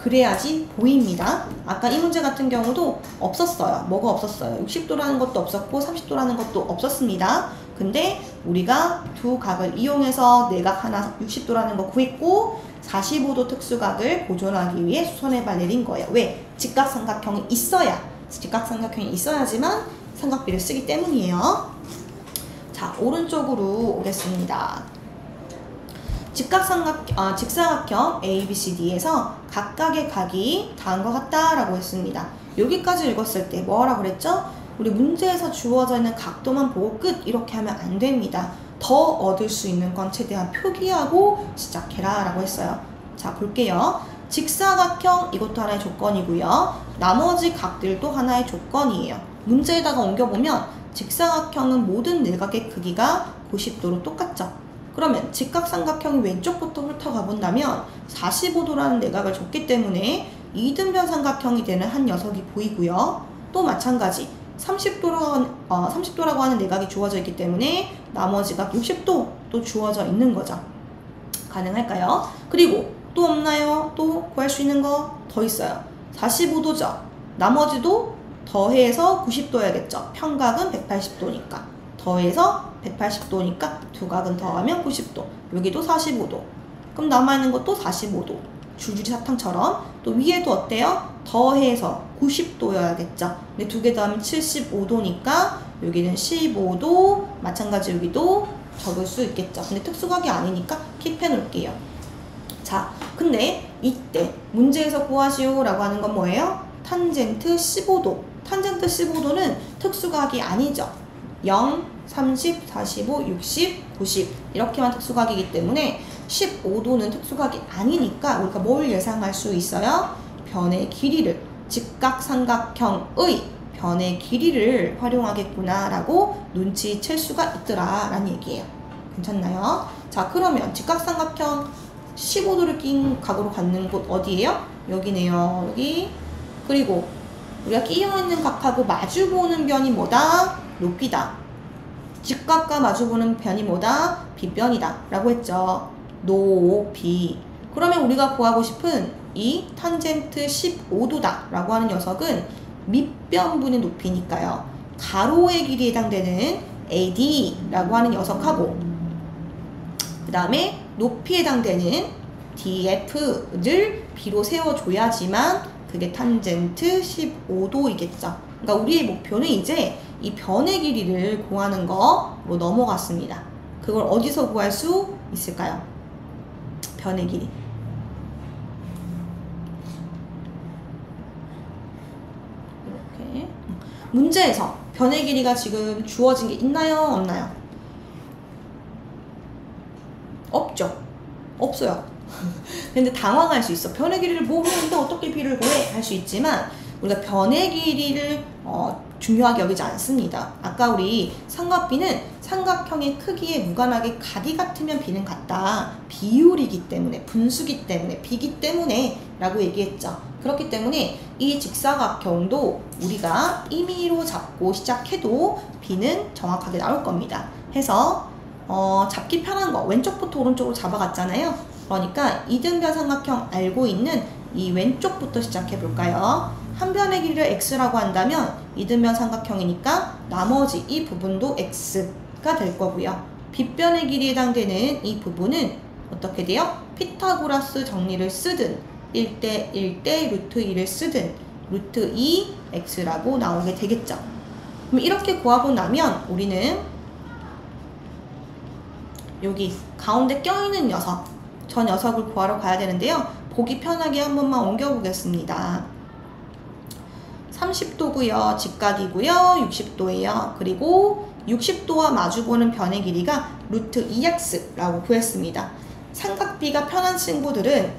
Speaker 1: 그래야지 보입니다. 아까 이 문제 같은 경우도 없었어요. 뭐가 없었어요? 60도라는 것도 없었고 30도라는 것도 없었습니다. 근데 우리가 두 각을 이용해서 내각 하나 60도라는 거 구했고 45도 특수각을 보존하기 위해 수선해발 내린 거예요. 왜? 직각삼각형이 있어야지만 삼각비를 쓰기 때문이에요. 자, 오른쪽으로 오겠습니다. 직사각형 ABCD에서 각각의 각이 다음과 같다라고 했습니다. 여기까지 읽었을 때 뭐라고 그랬죠? 우리 문제에서 주어져 있는 각도만 보고 끝 이렇게 하면 안 됩니다. 더 얻을 수 있는 건 최대한 표기하고 시작해라 라고 했어요. 자, 볼게요. 직사각형 이것도 하나의 조건이고요. 나머지 각들도 하나의 조건이에요. 문제에다가 옮겨보면 직사각형은 모든 내각의 크기가 90도로 똑같죠. 그러면 직각삼각형이 왼쪽부터 훑어가 본다면 45도라는 내각을 줬기 때문에 이등변 삼각형이 되는 한 녀석이 보이고요. 또 마찬가지 30도라고 하는 내각이 주어져 있기 때문에 나머지가 60도 또 주어져 있는 거죠. 가능할까요? 그리고 또 없나요? 또 구할 수 있는 거 더 있어요. 45도죠. 나머지도 더해서 90도야겠죠. 평각은 180도니까. 더해서 180도니까 두 각은 더하면 90도. 여기도 45도. 그럼 남아있는 것도 45도. 줄줄이 사탕처럼. 또 위에도 어때요? 더해서 90도여야겠죠. 근데 두 개 더하면 75도니까 여기는 15도. 마찬가지 여기도 적을 수 있겠죠. 근데 특수각이 아니니까 킵해 놓을게요. 자, 근데 이때 문제에서 구하시오 라고 하는 건 뭐예요? 탄젠트 15도. 탄젠트 15도는 특수각이 아니죠. 0, 30, 45, 60, 90 이렇게만 특수각이기 때문에 15도는 특수각이 아니니까 우리가 뭘 예상할 수 있어요? 변의 길이를, 직각삼각형의 변의 길이를 활용하겠구나 라고 눈치챌 수가 있더라 라는 얘기예요. 괜찮나요? 자, 그러면 직각삼각형 15도를 낀 각으로 갖는 곳 어디예요? 여기네요. 여기. 그리고 우리가 끼어있는 각하고 마주보는 변이 뭐다? 높이다. 직각과 마주보는 변이 뭐다? 빗변이다 라고 했죠. 높이. 그러면 우리가 구하고 싶은 이 탄젠트 15도다 라고 하는 녀석은 밑변분의 높이니까요. 가로의 길이에 해당되는 AD 라고 하는 녀석하고 그 다음에 높이에 해당되는 DF를 B로 세워줘야지만 그게 탄젠트 15도이겠죠. 그러니까 우리의 목표는 이제 이 변의 길이를 구하는 거로 넘어갔습니다. 그걸 어디서 구할 수 있을까요? 변의 길이. 이렇게. 문제에서 변의 길이가 지금 주어진 게 있나요? 없나요? 없죠. 없어요. 근데 당황할 수 있어. 변의 길이를 모르는데 어떻게 B를 구해? 할 수 있지만 우리가 변의 길이를 중요하게 여기지 않습니다. 아까 우리 삼각비는 삼각형의 크기에 무관하게 각이 같으면 B는 같다. 비율이기 때문에, 분수기 때문에, B기 때문에 라고 얘기했죠. 그렇기 때문에 이 직사각형도 우리가 임의로 잡고 시작해도 B는 정확하게 나올 겁니다. 해서 잡기 편한 거 왼쪽부터 오른쪽으로 잡아갔잖아요. 그러니까 이등변 삼각형 알고 있는 이 왼쪽부터 시작해 볼까요? 한 변의 길이를 x라고 한다면 이등변 삼각형이니까 나머지 이 부분도 x가 될 거고요. 빗변의 길이에 해당되는 이 부분은 어떻게 돼요? 피타고라스 정리를 쓰든 1대 1대 루트 2를 쓰든 루트 2 x라고 나오게 되겠죠. 그럼 이렇게 구하고 나면 우리는 여기 가운데 껴있는 녀석, 저 녀석을 구하러 가야 되는데요. 보기 편하게 한 번만 옮겨보겠습니다. 30도고요. 직각이고요. 60도예요. 그리고 60도와 마주보는 변의 길이가 루트 2x라고 구했습니다. 삼각비가 편한 친구들은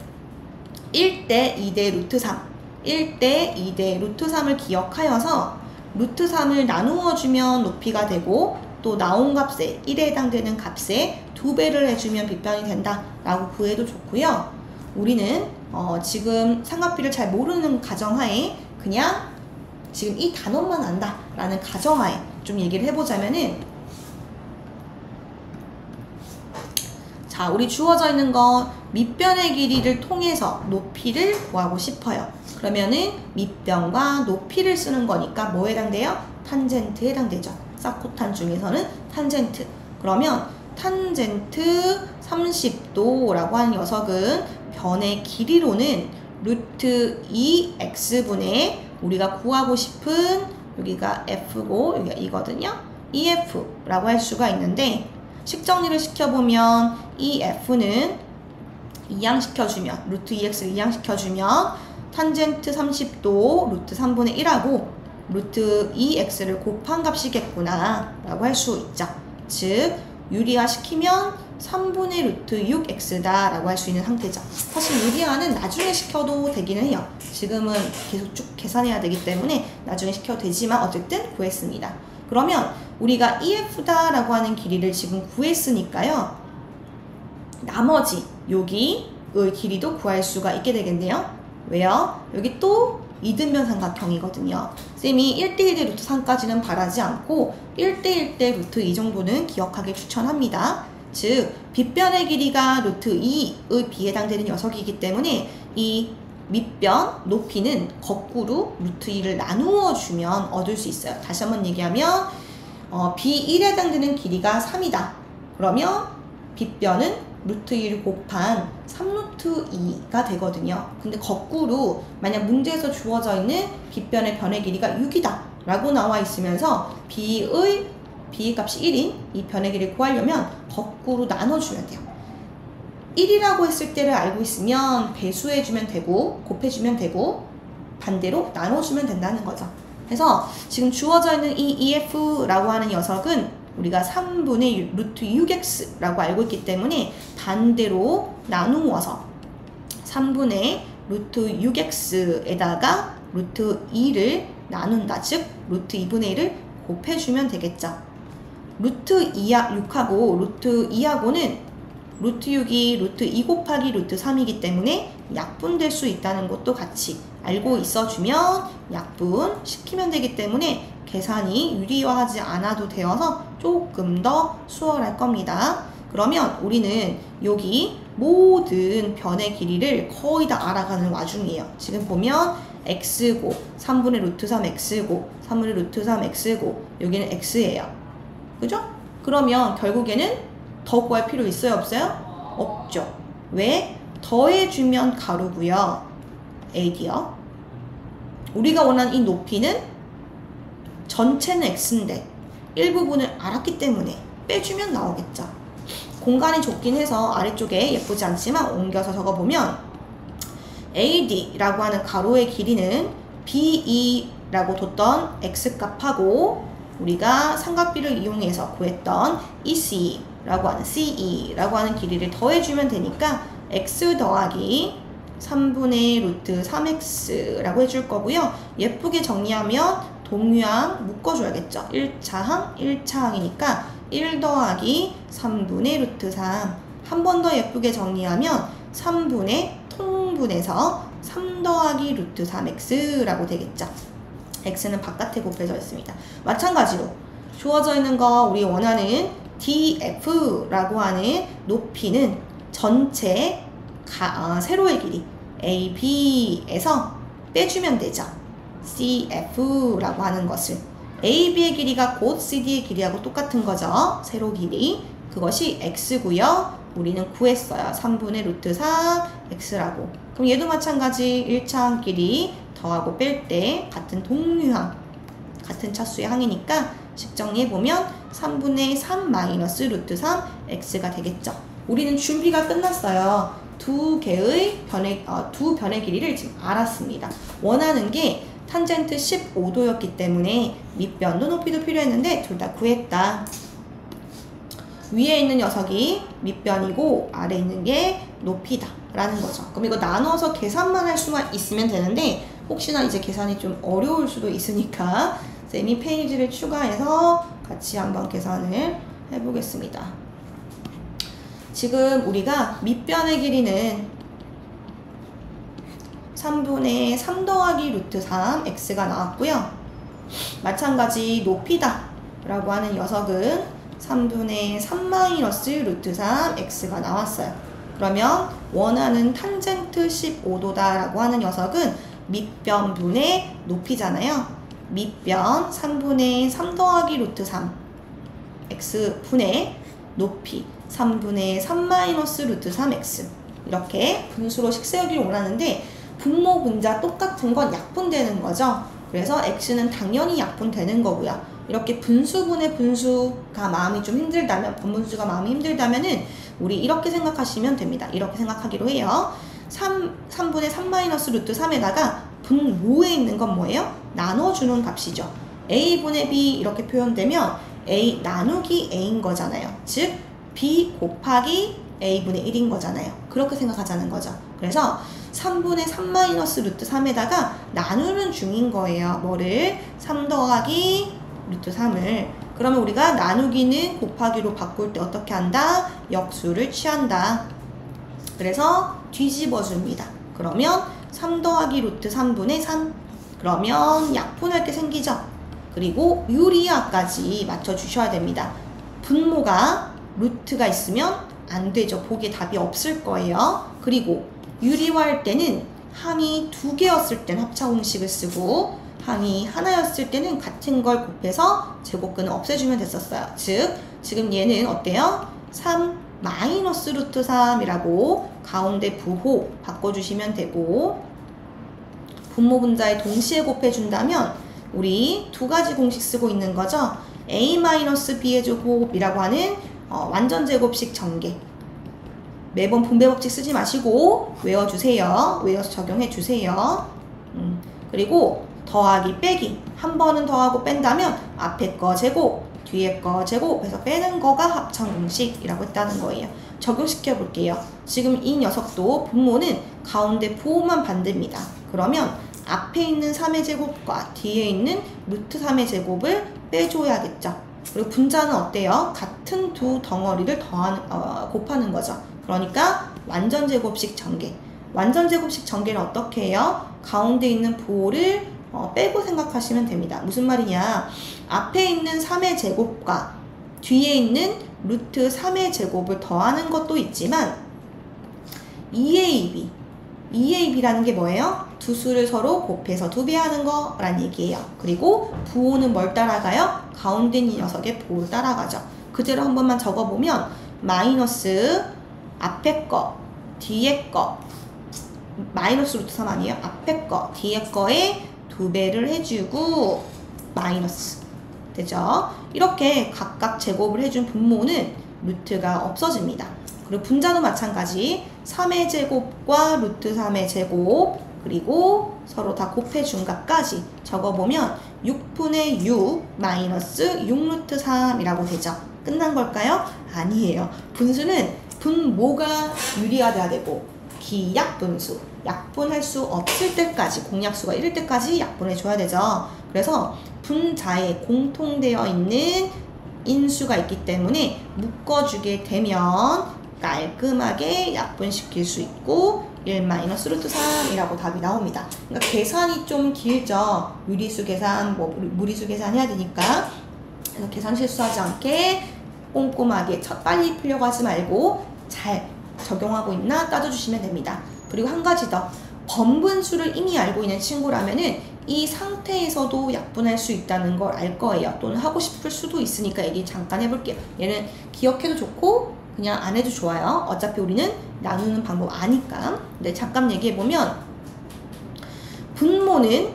Speaker 1: 1대 2대 루트 3, 1대 2대 루트 3을 기억하여서 루트 3을 나누어주면 높이가 되고 또 나온 값에 1에 해당되는 값에 2배를 해주면 빗변이 된다 라고 구해도 좋고요. 우리는 지금 삼각비를 잘 모르는 가정하에 그냥 지금 이 단원만 안다 라는 가정하에 좀 얘기를 해보자면은, 자, 우리 주어져 있는 거 밑변의 길이를 통해서 높이를 구하고 싶어요. 그러면은 밑변과 높이를 쓰는 거니까 뭐에 해당돼요? 탄젠트에 해당되죠. 사코탄 중에서는 탄젠트. 그러면 탄젠트 30도라고 하는 녀석은 변의 길이로는 루트 2x분의 우리가 구하고 싶은 여기가 f고 여기가 이거든요. EF라고 할 수가 있는데 식정리를 시켜보면 이 f는 이항시켜주면 루트 2x를 이항시켜주면 탄젠트 30도 루트 3분의 1하고 루트 2x를 곱한 값이겠구나 라고 할 수 있죠. 즉 유리화 시키면 3분의 루트 6x다 라고 할 수 있는 상태죠. 사실 유리화는 나중에 시켜도 되기는 해요. 지금은 계속 쭉 계산해야 되기 때문에 나중에 시켜도 되지만 어쨌든 구했습니다. 그러면 우리가 EF다 라고 하는 길이를 지금 구했으니까요. 나머지 여기의 길이도 구할 수가 있게 되겠네요. 왜요? 여기 또 이등변 삼각형이거든요. 쌤이 1대1대 루트 3까지는 바라지 않고 1대1대 루트 2 정도는 기억하기 추천합니다. 즉 빗변의 길이가 루트 2의 B에 해당되는 녀석이기 때문에 이 밑변 높이는 거꾸로 루트 2를 나누어 주면 얻을 수 있어요. 다시 한번 얘기하면 B1에 해당되는 길이가 3이다. 그러면 빗변은 루트 2를 곱한 3루트 2가 되거든요. 근데 거꾸로 만약 문제에서 주어져 있는 빗변의 변의 길이가 6이다 라고 나와 있으면서 B의 값이 1인 이 변의 길이를 구하려면 거꾸로 나눠주면 돼요. 1이라고 했을 때를 알고 있으면 배수해주면 되고 곱해주면 되고 반대로 나눠주면 된다는 거죠. 그래서 지금 주어져 있는 이 EF라고 하는 녀석은 우리가 3분의 루트 6x라고 알고 있기 때문에 반대로 나누어서 3분의 루트 6x에다가 루트 2를 나눈다. 즉 루트 2분의 1을 곱해주면 되겠죠. 루트 6하고 루트 2하고는 루트 6이 루트 2 곱하기 루트 3이기 때문에 약분될 수 있다는 것도 같이 알고 있어주면 약분시키면 되기 때문에 계산이 유리화하지 않아도 되어서 조금 더 수월할 겁니다. 그러면 우리는 여기 모든 변의 길이를 거의 다 알아가는 와중이에요. 지금 보면 x고 3분의 루트 3 x고 3분의 루트 3 x고 여기는 x예요. 그죠? 그러면 결국에는 더 구할 필요 있어요? 없어요? 없죠. 왜? 더해주면 가로고요. AD요. 우리가 원하는 이 높이는 전체는 x인데 일부분을 알았기 때문에 빼주면 나오겠죠. 공간이 좁긴 해서 아래쪽에 예쁘지 않지만 옮겨서 적어보면 AD라고 하는 가로의 길이는 BE라고 뒀던 x값하고 우리가 삼각비를 이용해서 구했던 EC라고 하는 CE라고 하는 길이를 더해주면 되니까 x 더하기 3분의 루트 3x라고 해줄 거고요. 예쁘게 정리하면 동유항 묶어줘야겠죠. 1차항, 1차항이니까 1 더하기 3분의 루트 3. 한 번 더 예쁘게 정리하면 3분의 통분해서 3 더하기 루트 3x라고 되겠죠. x는 바깥에 곱해져 있습니다. 마찬가지로 주어져 있는 거 우리 원하는 df라고 하는 높이는 전체 세로의 길이 AB에서 빼주면 되죠. CF라고 하는 것을 AB의 길이가 곧 CD의 길이하고 똑같은 거죠. 세로 길이. 그것이 x고요. 우리는 구했어요. 3분의 루트 4 x라고. 그럼 얘도 마찬가지 1차항 길이 더하고 뺄 때 같은 동류항, 같은 차수의 항이니까 식 정리해보면 3분의 3 마이너스 루트 3 x가 되겠죠. 우리는 준비가 끝났어요. 두 변의 길이를 지금 알았습니다. 원하는 게 탄젠트 15도였기 때문에 밑변도 높이도 필요했는데 둘 다 구했다. 위에 있는 녀석이 밑변이고 아래 있는 게 높이다 라는 거죠. 그럼 이거 나눠서 계산만 할 수만 있으면 되는데 혹시나 이제 계산이 좀 어려울 수도 있으니까 쌤이 페이지를 추가해서 같이 한번 계산을 해보겠습니다. 지금 우리가 밑변의 길이는 3분의 3 더하기 루트 3 x가 나왔고요. 마찬가지 높이다 라고 하는 녀석은 3분의 3 마이너스 루트 3 x가 나왔어요. 그러면 원하는 탄젠트 15도다 라고 하는 녀석은 밑변분의 높이잖아요. 밑변 3분의 3 더하기 루트 3 x분의 높이 3분의 3 마이너스 루트 3x 이렇게 분수로 식세우기를 원하는데 분모 분자 똑같은 건 약분되는 거죠. 그래서 x는 당연히 약분되는 거고요. 이렇게 분수분의 분수가 마음이 좀 힘들다면, 분분수가 마음이 힘들다면은 우리 이렇게 생각하시면 됩니다. 이렇게 생각하기로 해요. 3분의 3 마이너스 루트 3에다가 분모에 있는 건 뭐예요? 나눠주는 값이죠. a분의 b 이렇게 표현되면 a 나누기 a인 거잖아요. 즉 b 곱하기 a분의 1인 거잖아요. 그렇게 생각하자는 거죠. 그래서 3분의 3 마이너스 루트 3에다가 나누는 중인 거예요. 뭐를? 3 더하기 루트 3을. 그러면 우리가 나누기는 곱하기로 바꿀 때 어떻게 한다? 역수를 취한다. 그래서 뒤집어 줍니다. 그러면 3 더하기 루트 3분의 3. 그러면 약분할 게 생기죠. 그리고 유리화까지 맞춰주셔야 됩니다. 분모가 루트가 있으면 안 되죠. 보기에 답이 없을 거예요. 그리고 유리화할 때는 항이 2개였을 땐 합차 공식을 쓰고 항이 하나였을 때는 같은 걸 곱해서 제곱근을 없애주면 됐었어요. 즉 지금 얘는 어때요? 3 마이너스 루트 3이라고 가운데 부호 바꿔주시면 되고 분모 분자에 동시에 곱해준다면 우리 두 가지 공식 쓰고 있는 거죠. a-b의 제곱이라고 하는 완전 제곱식 전개. 매번 분배 법칙 쓰지 마시고 외워주세요. 외워서 적용해주세요. 그리고 더하기 빼기. 한 번은 더하고 뺀다면 앞에 거 제곱, 뒤에 거 제곱 해서 빼는 거가 합창 공식이라고 했다는 거예요. 적용시켜 볼게요. 지금 이 녀석도 분모는 가운데 부호만 반대입니다. 그러면 앞에 있는 3의 제곱과 뒤에 있는 루트 3의 제곱을 빼줘야겠죠. 그리고 분자는 어때요? 같은 두 덩어리를 곱하는 거죠. 그러니까 완전제곱식 전개. 완전제곱식 전개는 어떻게 해요? 가운데 있는 보호를 빼고 생각하시면 됩니다. 무슨 말이냐? 앞에 있는 3의 제곱과 뒤에 있는 루트 3의 제곱을 더하는 것도 있지만 2AB라는 게 뭐예요? 두 수를 서로 곱해서 2배 하는 거란 얘기예요. 그리고 부호는 뭘 따라가요? 가운데 있는 녀석의 부호를 따라가죠. 그대로 한 번만 적어보면 마이너스 앞에 거, 뒤에 거, 마이너스 루트 3 아니에요? 앞에 거, 뒤에 거에 2배를 해주고 마이너스 되죠? 이렇게 각각 제곱을 해준 분모는 루트가 없어집니다. 그리고 분자도 마찬가지 3의 제곱과 루트 3의 제곱 그리고 서로 다 곱해준 값까지 적어보면 6분의 6 마이너스 6루트 3이라고 되죠. 끝난 걸까요? 아니에요. 분수는 분모가 유리가 돼야 되고 기약분수, 약분할 수 없을 때까지 공약수가 이를 때까지 약분해 줘야 되죠. 그래서 분자에 공통되어 있는 인수가 있기 때문에 묶어주게 되면 깔끔하게 약분시킬 수 있고 1-루트 3이라고 답이 나옵니다. 그러니까 계산이 좀 길죠. 유리수 계산, 무리수 계산 해야 되니까. 그래서 계산 실수하지 않게 꼼꼼하게 빨리 풀려고 하지 말고 잘 적용하고 있나 따져주시면 됩니다. 그리고 한 가지 더. 번분수를 이미 알고 있는 친구라면은 이 상태에서도 약분할 수 있다는 걸 알 거예요. 또는 하고 싶을 수도 있으니까 얘기 잠깐 해볼게요. 얘는 기억해도 좋고 그냥 안 해도 좋아요. 어차피 우리는 나누는 방법 아니까. 근데 잠깐 얘기해보면 분모는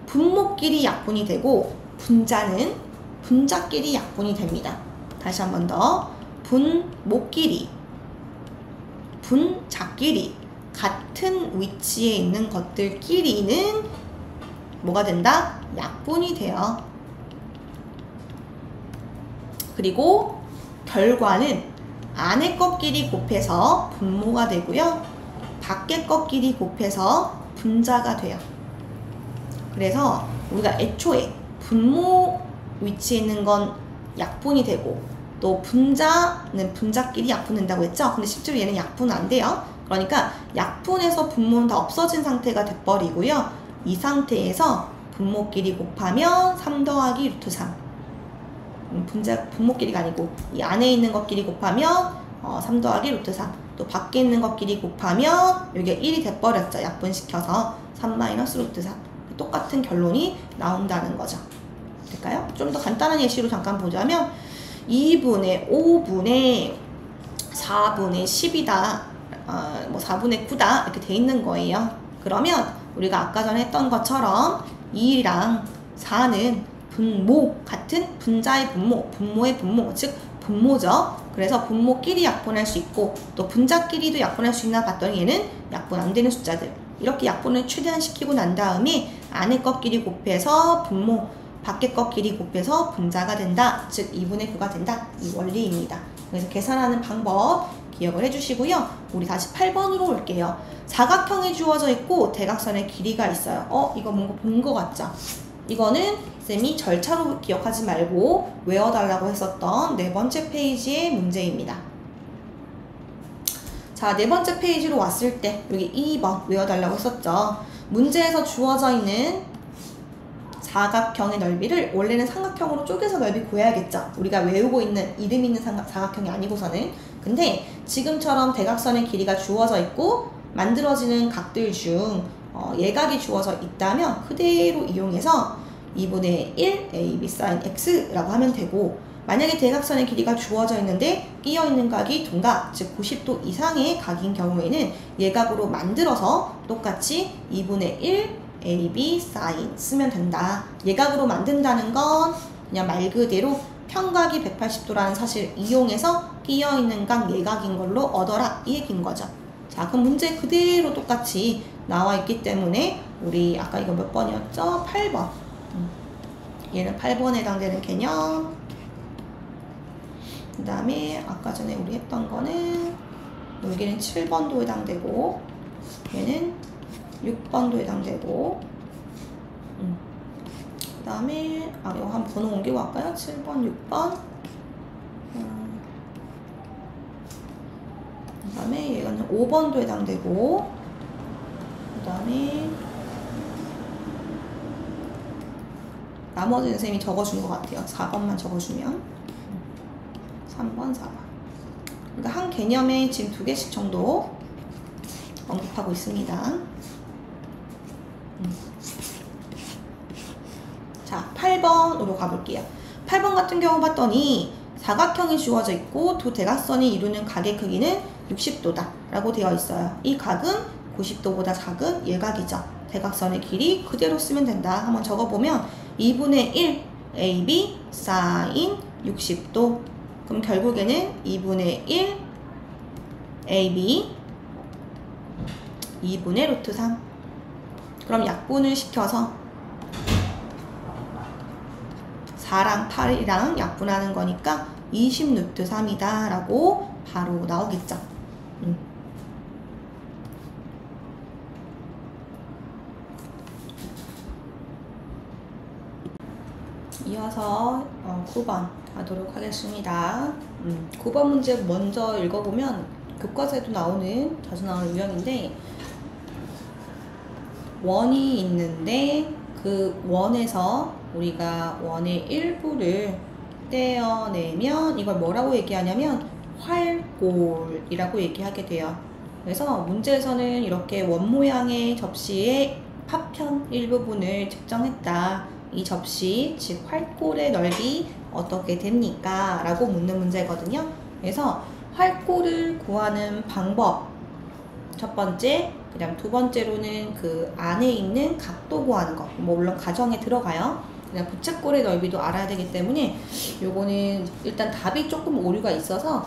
Speaker 1: 분모끼리 약분이 되고 분자는 분자끼리 약분이 됩니다. 다시 한 번 더. 분모끼리, 분자끼리 같은 위치에 있는 것들끼리는 뭐가 된다? 약분이 돼요. 그리고 결과는 안에 것끼리 곱해서 분모가 되고요. 밖에 것끼리 곱해서 분자가 돼요. 그래서 우리가 애초에 분모 위치에 있는 건 약분이 되고 또 분자는 분자끼리 약분된다고 했죠? 근데 실제로 얘는 약분 안 돼요. 그러니까 약분해서 분모는 다 없어진 상태가 돼버리고요. 이 상태에서 분모끼리 곱하면 3 더하기 루트 3. 분모끼리가 아니고 이 안에 있는 것끼리 곱하면 3 더하기 루트 3. 또 밖에 있는 것끼리 곱하면 여기가 1이 돼버렸죠. 약분시켜서 3-루트 3. 똑같은 결론이 나온다는 거죠. 될까요? 좀 더 간단한 예시로 잠깐 보자면 2분의 5분의 4분의 10이다. 4분의 9다. 이렇게 돼 있는 거예요. 그러면 우리가 아까 전에 했던 것처럼 2랑 4는 분모, 같은 분자의 분모, 분모의 분모, 즉 분모죠. 그래서 분모끼리 약분할 수 있고 또 분자끼리도 약분할 수 있나 봤더니 얘는 약분 안 되는 숫자들. 이렇게 약분을 최대한 시키고 난 다음에 안에 것끼리 곱해서 분모, 밖에 것끼리 곱해서 분자가 된다. 즉 2분의 9가 된다. 이 원리입니다. 그래서 계산하는 방법 기억을 해주시고요. 우리 다시 8번으로 올게요. 사각형이 주어져 있고 대각선의 길이가 있어요. 이거 뭔가 본 것 같죠? 이거는 쌤이 절차로 기억하지 말고 외워달라고 했었던 4번째 페이지의 문제입니다. 자, 4번째 페이지로 왔을 때 여기 2번 외워달라고 했었죠. 문제에서 주어져 있는 사각형의 넓이를 원래는 삼각형으로 쪼개서 넓이 구해야겠죠. 우리가 외우고 있는 이름 있는 사각형이 아니고서는. 근데 지금처럼 대각선의 길이가 주어져 있고 만들어지는 각들 중 예각이 주어져 있다면 그대로 이용해서 2분의 1 AB sin X라고 하면 되고, 만약에 대각선의 길이가 주어져 있는데 끼어 있는 각이 둔각, 즉 90도 이상의 각인 경우에는 예각으로 만들어서 똑같이 2분의 1 AB sin 쓰면 된다. 예각으로 만든다는 건 그냥 말 그대로 평각이 180도라는 사실을 이용해서 끼어 있는 각 예각인 걸로 얻어라, 이 얘기인 거죠. 자, 그럼 문제 그대로 똑같이 나와 있기 때문에 우리 아까 이거 몇 번이었죠? 8번. 얘는 8번에 해당되는 개념. 그 다음에 아까 전에 우리 했던 거는 여기는 7번도 해당되고 얘는 6번도 해당되고 그 다음에 이거 한 번호 옮기고 갈까요? 7번, 6번. 그 다음에 얘는 5번도 해당되고, 그 다음에 나머지는 선생님이 적어준 것 같아요. 4번만 적어주면 3번, 4번. 그러니까 한 개념에 지금 2개씩 정도 언급하고 있습니다. 자, 8번으로 가볼게요. 8번 같은 경우 봤더니 사각형이 주어져 있고 두 대각선이 이루는 각의 크기는 60도다 라고 되어 있어요. 이 각은 90도보다 작은 일각이죠. 대각선의 길이 그대로 쓰면 된다. 한번 적어보면 2분의 1 AB 사인 60도. 그럼 결국에는 2분의 1 AB 2분의 루트 3. 그럼 약분을 시켜서 4랑 8이랑 약분하는 거니까 20 루트 3이다 라고 바로 나오겠죠. 이어서 9번 가도록 하겠습니다. 9번 문제 먼저 읽어보면 교과서에도 나오는 자주 나오는 유형인데, 원이 있는데 그 원에서 우리가 원의 일부를 떼어내면 이걸 뭐라고 얘기하냐면 활골이라고 얘기하게 돼요. 그래서 문제에서는 이렇게 원 모양의 접시의 파편 일부분을 측정했다. 이 접시, 즉 활골의 넓이 어떻게 됩니까? 라고 묻는 문제거든요. 그래서 활골을 구하는 방법, 첫 번째, 그 다음 두 번째로는 그 안에 있는 각도 구하는 거, 뭐 물론 가정에 들어가요. 그냥 부채꼴의 넓이도 알아야 되기 때문에 요거는 일단 답이 조금 오류가 있어서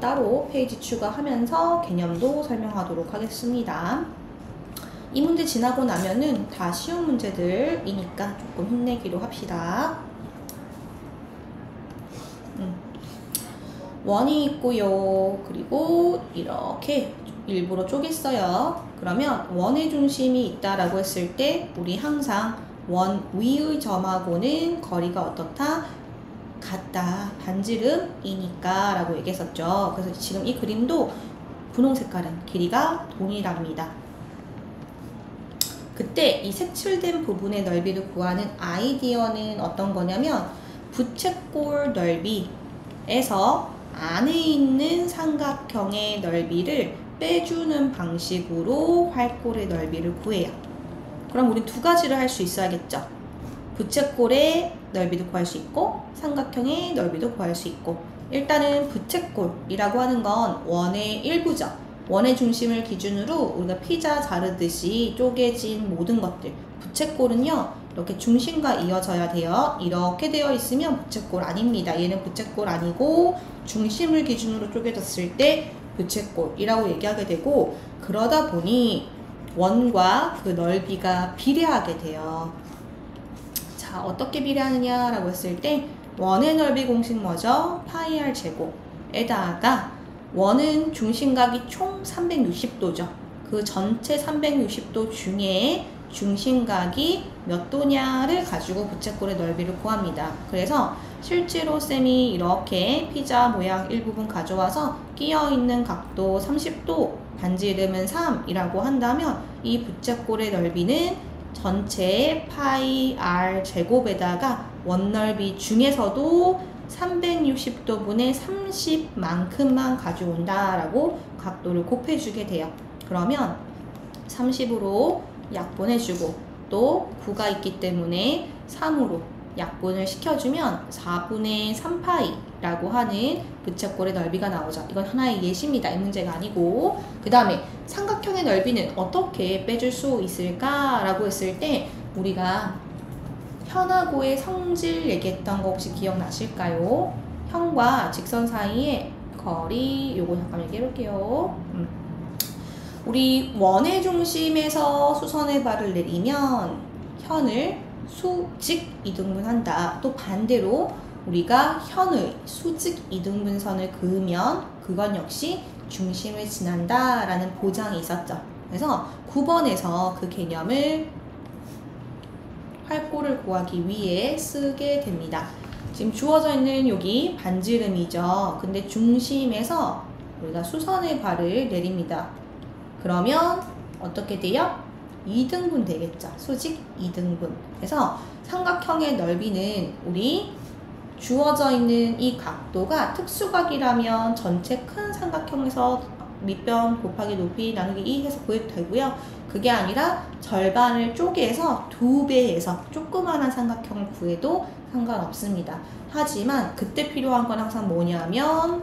Speaker 1: 따로 페이지 추가하면서 개념도 설명하도록 하겠습니다. 이 문제 지나고 나면은 다 쉬운 문제들이니까 조금 힘내기로 합시다. 원이 있고요. 그리고 이렇게 일부러 쪼갰어요. 그러면 원의 중심이 있다라고 했을 때 우리 항상 원 위의 점하고는 거리가 어떻다? 같다. 반지름이니까 라고 얘기했었죠. 그래서 지금 이 그림도 분홍 색깔은 길이가 동일합니다. 그때 이 색칠된 부분의 넓이를 구하는 아이디어는 어떤 거냐면 부채꼴 넓이에서 안에 있는 삼각형의 넓이를 빼주는 방식으로 활골의 넓이를 구해요. 그럼 우리 두 가지를 할 수 있어야겠죠. 부채꼴의 넓이도 구할 수 있고 삼각형의 넓이도 구할 수 있고, 일단은 부채꼴이라고 하는 건 원의 일부죠. 원의 중심을 기준으로 우리가 피자 자르듯이 쪼개진 모든 것들, 부채꼴은요 이렇게 중심과 이어져야 돼요. 이렇게 되어 있으면 부채꼴 아닙니다. 얘는 부채꼴 아니고 중심을 기준으로 쪼개졌을 때 부채꼴이라고 얘기하게 되고, 그러다 보니 원과 그 넓이가 비례하게 돼요. 자, 어떻게 비례하느냐 라고 했을 때 원의 넓이 공식 뭐죠? 파이 r 제곱에다가 원은 중심각이 총 360도죠. 그 전체 360도 중에 중심각이 몇 도냐를 가지고 부채꼴의 넓이를 구합니다. 그래서 실제로 쌤이 이렇게 피자 모양 일부분 가져와서 끼어있는 각도 30도, 반지름은 3이라고 한다면 이 부채꼴의 넓이는 전체 파이 r 제곱에다가 원 넓이 중에서도 360도분의 30만큼만 가져온다 라고 각도를 곱해주게 돼요. 그러면 30으로 약분해주고 또 9가 있기 때문에 3으로 약분을 시켜주면 4분의 3파이라고 하는 부채꼴의 넓이가 나오죠. 이건 하나의 예시입니다. 이 문제가 아니고, 그 다음에 삼각형의 넓이는 어떻게 빼줄 수 있을까? 라고 했을 때 우리가 현하고의 성질 얘기했던 거 혹시 기억나실까요? 현과 직선 사이의 거리, 요거 잠깐 얘기해 볼게요. 우리 원의 중심에서 수선의 발을 내리면 현을 수직 이등분한다. 또 반대로 우리가 현의 수직 이등분선을 그으면 그건 역시 중심을 지난다 라는 보장이 있었죠. 그래서 9번에서 그 개념을 활골을 구하기 위해 쓰게 됩니다. 지금 주어져 있는 여기 반지름이죠. 근데 중심에서 우리가 수선의 발을 내립니다. 그러면 어떻게 돼요? 2등분 되겠죠. 수직 2등분. 그래서 삼각형의 넓이는 우리 주어져 있는 이 각도가 특수각이라면 전체 큰 삼각형에서 밑변 곱하기 높이 나누기 2 해서 구해도 되고요. 그게 아니라 절반을 쪼개서 2배에서 조그마한 삼각형을 구해도 상관없습니다. 하지만 그때 필요한 건 항상 뭐냐면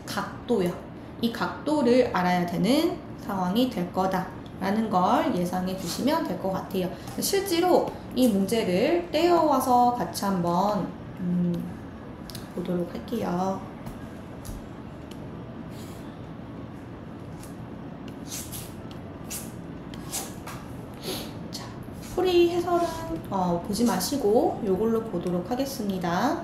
Speaker 1: 각도요. 이 각도를 알아야 되는 상황이 될 거다 라는 걸 예상해 주시면 될 것 같아요. 실제로 이 문제를 떼어와서 같이 한번 보도록 할게요. 자, 풀이 해설은 보지 마시고 이걸로 보도록 하겠습니다.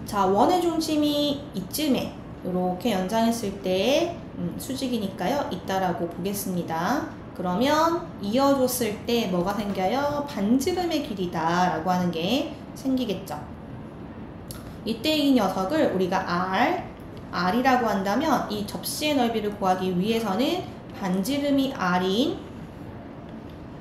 Speaker 1: 자, 원의 중심이 이쯤에 이렇게 연장했을 때 수직이니까요. 있다라고 보겠습니다. 그러면 이어줬을 때 뭐가 생겨요? 반지름의 길이다 라고 하는 게 생기겠죠. 이때 이 녀석을 우리가 R이라고 한다면 이 접시의 넓이를 구하기 위해서는 반지름이 R인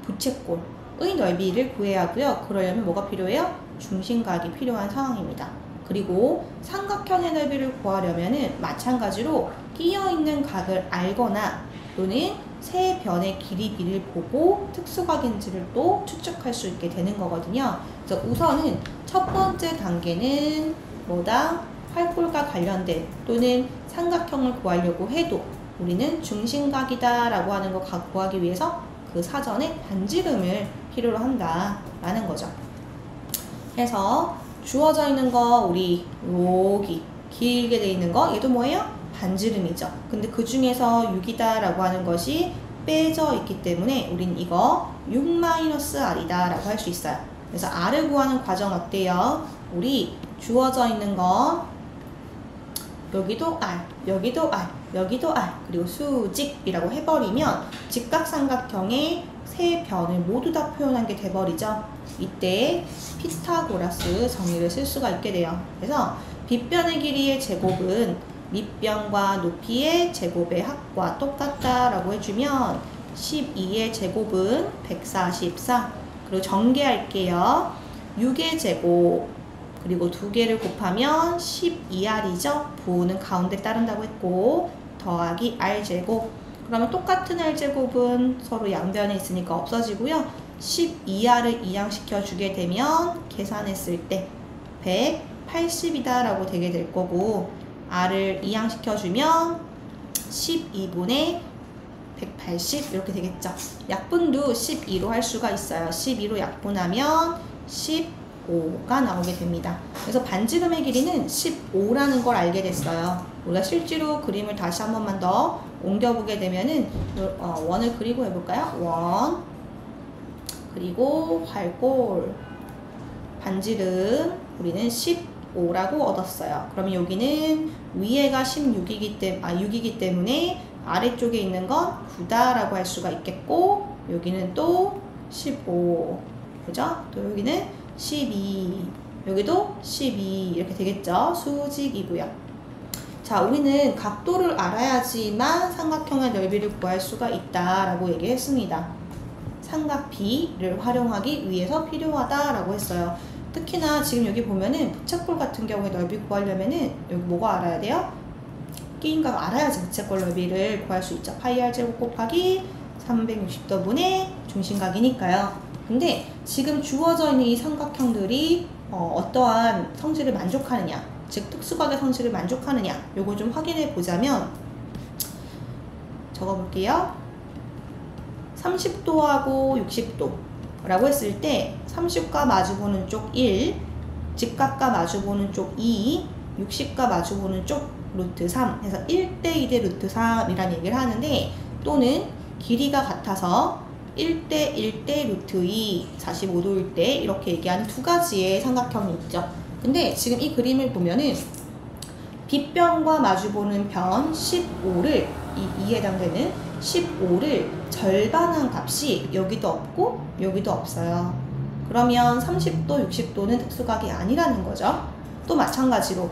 Speaker 1: 부채꼴의 넓이를 구해야 하고요. 그러려면 뭐가 필요해요? 중심각이 필요한 상황입니다. 그리고 삼각형의 넓이를 구하려면 마찬가지로 끼어있는 각을 알거나 또는 세 변의 길이비를 보고 특수각인지를 또 추측할 수 있게 되는 거거든요. 그래서 우선은 첫 번째 단계는 뭐다? 활골과 관련된 또는 삼각형을 구하려고 해도 우리는 중심각이다 라고 하는 거 구하기 위해서 그 사전에 반지름을 필요로 한다 라는 거죠. 그래서 주어져 있는 거 우리 여기 길게 돼 있는 거 얘도 뭐예요? 반지름이죠. 근데 그 중에서 6이다 라고 하는 것이 빼져 있기 때문에 우린 이거 6-R이다 라고 할 수 있어요. 그래서 R을 구하는 과정 어때요? 우리 주어져 있는 거 여기도 R, 여기도 R, 여기도 R 그리고 수직이라고 해버리면 직각삼각형의 세 변을 모두 다 표현한 게 돼버리죠. 이때 피타고라스 정의를 쓸 수가 있게 돼요. 그래서 빗변의 길이의 제곱은 밑변과 높이의 제곱의 합과 똑같다 라고 해주면 12의 제곱은 144 그리고 전개할게요. 6의 제곱 그리고 2개를 곱하면 12R이죠. 부호는 가운데 따른다고 했고 더하기 R제곱 그러면 똑같은 R제곱은 서로 양변에 있으니까 없어지고요. 12R을 이항시켜 주게 되면 계산했을 때 180이다 라고 되게 될 거고 R을 이항시켜 주면 12분의 180 이렇게 되겠죠. 약분도 12로 할 수가 있어요. 12로 약분하면 15가 나오게 됩니다. 그래서 반지름의 길이는 15라는 걸 알게 됐어요. 우리가 실제로 그림을 다시 한 번만 더 옮겨보게 되면은 원을 그리고 해볼까요? 원 그리고 활골 반지름 우리는 15라고 얻었어요. 그러면 여기는 위에가 6이기 때문에 아래쪽에 있는 건 9다 라고 할 수가 있겠고 여기는 또 15 그죠? 또 여기는 12 여기도 12 이렇게 되겠죠? 수직이고요. 자, 우리는 각도를 알아야지만 삼각형의 넓이를 구할 수가 있다 라고 얘기했습니다. 삼각비를 활용하기 위해서 필요하다 라고 했어요. 특히나 지금 여기 보면은 부채꼴 같은 경우에 넓이 구하려면은 여기 뭐가 알아야 돼요? 끼인각 알아야지 부채꼴 넓이를 구할 수 있죠. 파이 R제곱 곱하기 360도분의 중심각이니까요. 근데 지금 주어져 있는 이 삼각형들이 어떠한 성질을 만족하느냐 즉 특수각의 성질을 만족하느냐 요거 좀 확인해 보자면 적어볼게요. 30도하고 60도 라고 했을 때 30과 마주보는 쪽 1, 직각과 마주보는 쪽 2, 60과 마주보는 쪽 루트 3 해서 1대 2대 루트 3이라는 얘기를 하는데 또는 길이가 같아서 1대 1대 루트 2 45도일 때 이렇게 얘기하는 두 가지의 삼각형이 있죠. 근데 지금 이 그림을 보면은 빗변과 마주보는 변 15를 이 해당되는 15를 절반한 값이 여기도 없고 여기도 없어요. 그러면 30도, 60도는 특수각이 아니라는 거죠. 또 마찬가지로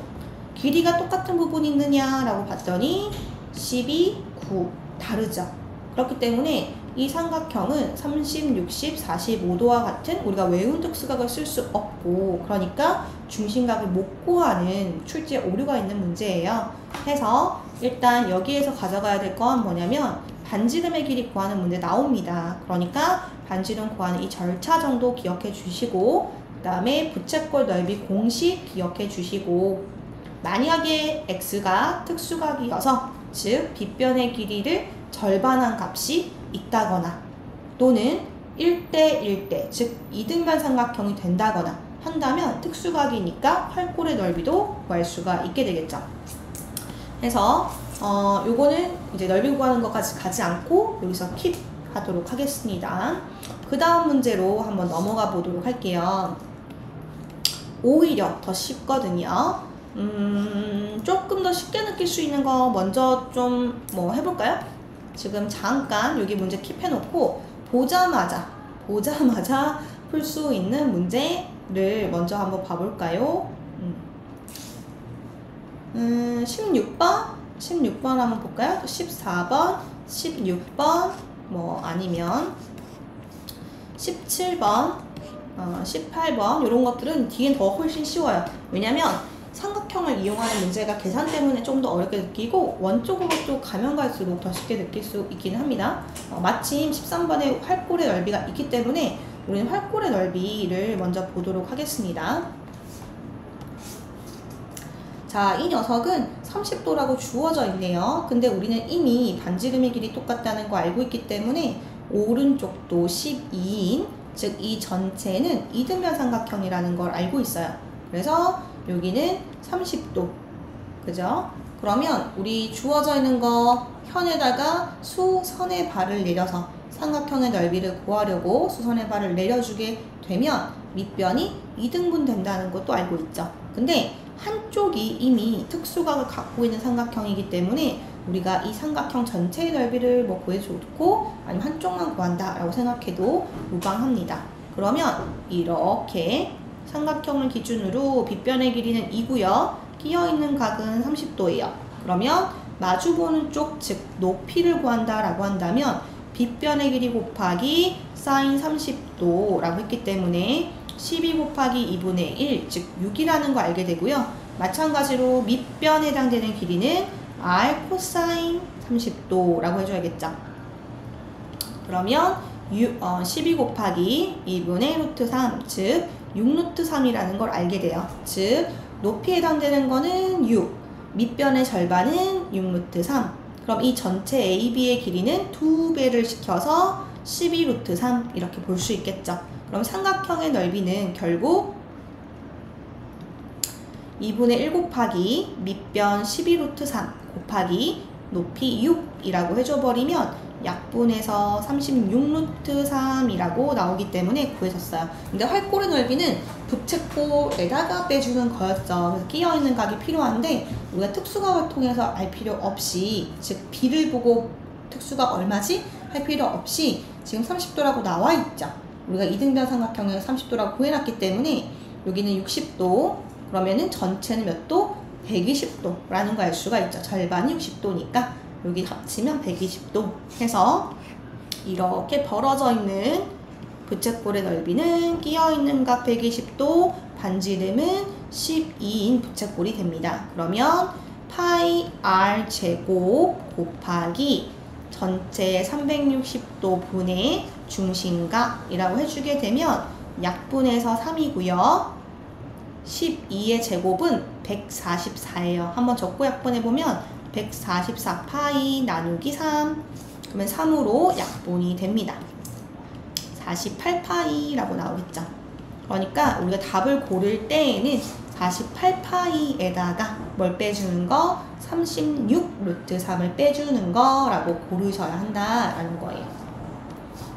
Speaker 1: 길이가 똑같은 부분이 있느냐라고 봤더니 12, 9 다르죠. 그렇기 때문에 이 삼각형은 30, 60, 45도와 같은 우리가 외운 특수각을 쓸 수 없고, 그러니까 중심각을 못 구하는 출제에 오류가 있는 문제예요. 해서 일단 여기에서 가져가야 될 건 뭐냐면 반지름의 길이 구하는 문제 나옵니다. 그러니까 반지름 구하는 이 절차 정도 기억해 주시고, 그 다음에 부채꼴 넓이 공식 기억해 주시고, 만약에 x가 특수각이어서 즉 빗변의 길이를 절반한 값이 있다거나 또는 1대 1대 즉 이등변 삼각형이 된다거나 한다면 특수각이니까 활골의 넓이도 구할 수가 있게 되겠죠. 그래서 요거는 이제 넓이 구하는 것까지 가지 않고 여기서 킵 하도록 하겠습니다. 그 다음 문제로 한번 넘어가 보도록 할게요. 오히려 더 쉽거든요. 조금 더 쉽게 느낄 수 있는 거 먼저 좀 뭐 해볼까요? 지금 잠깐 여기 문제 킵해놓고 보자마자 풀 수 있는 문제를 먼저 한번 봐볼까요? 16번 한번 볼까요? 14번, 16번, 뭐 아니면 17번, 18번 이런 것들은 뒤엔 더 훨씬 쉬워요. 왜냐면 삼각형을 이용하는 문제가 계산 때문에 좀 더 어렵게 느끼고 원 쪽으로 또 가면 갈수록 더 쉽게 느낄 수 있기는 합니다. 마침 13번에 활골의 넓이가 있기 때문에 우리는 활골의 넓이를 먼저 보도록 하겠습니다. 자, 이 녀석은 30도라고 주어져 있네요. 근데 우리는 이미 반지름의 길이 똑같다는 거 알고 있기 때문에 오른쪽도 12인, 즉 이 전체는 이등변 삼각형이라는 걸 알고 있어요. 그래서 여기는 30도, 그죠? 그러면 우리 주어져 있는 거 현에다가 수선의 발을 내려서 삼각형의 넓이를 구하려고 수선의 발을 내려주게 되면 밑변이 2등분 된다는 것도 알고 있죠. 근데 한쪽이 이미 특수각을 갖고 있는 삼각형이기 때문에 우리가 이 삼각형 전체의 넓이를 뭐 구해줬고 아니면 한쪽만 구한다 라고 생각해도 무방합니다. 그러면 이렇게 삼각형을 기준으로 빗변의 길이는 2고요. 끼어있는 각은 30도예요. 그러면 마주보는 쪽, 즉 높이를 구한다 라고 한다면 빗변의 길이 곱하기 사인 30도 라고 했기 때문에 12 곱하기 2분의 1, 즉 6이라는 거 알게 되고요. 마찬가지로 밑변에 해당되는 길이는 r 코사인 30도 라고 해줘야겠죠. 그러면 12 곱하기 2분의 루트 3, 즉 6루트 3이라는 걸 알게 돼요. 즉 높이에 해당되는 거는 6, 밑변의 절반은 6루트 3. 그럼 이 전체 AB의 길이는 2배를 시켜서 12루트 3 이렇게 볼 수 있겠죠. 그럼 삼각형의 넓이는 결국 2분의 1 곱하기 밑변 12루트 3 곱하기 높이 6이라고 해줘버리면 약분해서 36루트 3이라고 나오기 때문에 구해졌어요. 근데 활골의 넓이는 부채꼴에다가 빼주는 거였죠. 그래서 끼어있는 각이 필요한데 우리가 특수각을 통해서 알 필요 없이, 즉 B를 보고 특수각 얼마지? 할 필요 없이 지금 30도라고 나와 있죠. 우리가 이등변 삼각형에서 30도라고 구해놨기 때문에 여기는 60도, 그러면은 전체는 몇 도? 120도라는 거 알 수가 있죠. 절반이 60도니까 여기 합치면 120도 해서 이렇게 벌어져 있는 부채꼴의 넓이는 끼어있는 각 120도, 반지름은 12인 부채꼴이 됩니다. 그러면 파이 r 제곱 곱하기 전체 360도 분의 중심각이라고 해주게 되면 약분해서 3이고요. 12의 제곱은 144예요. 한번 적고 약분해보면 144 파이 나누기 3, 그러면 3으로 약분이 됩니다. 48파이라고 나오겠죠. 그러니까 우리가 답을 고를 때에는 48파이에다가 뭘 빼주는 거? 36루트 3을 빼주는 거라고 고르셔야 한다라는 거예요.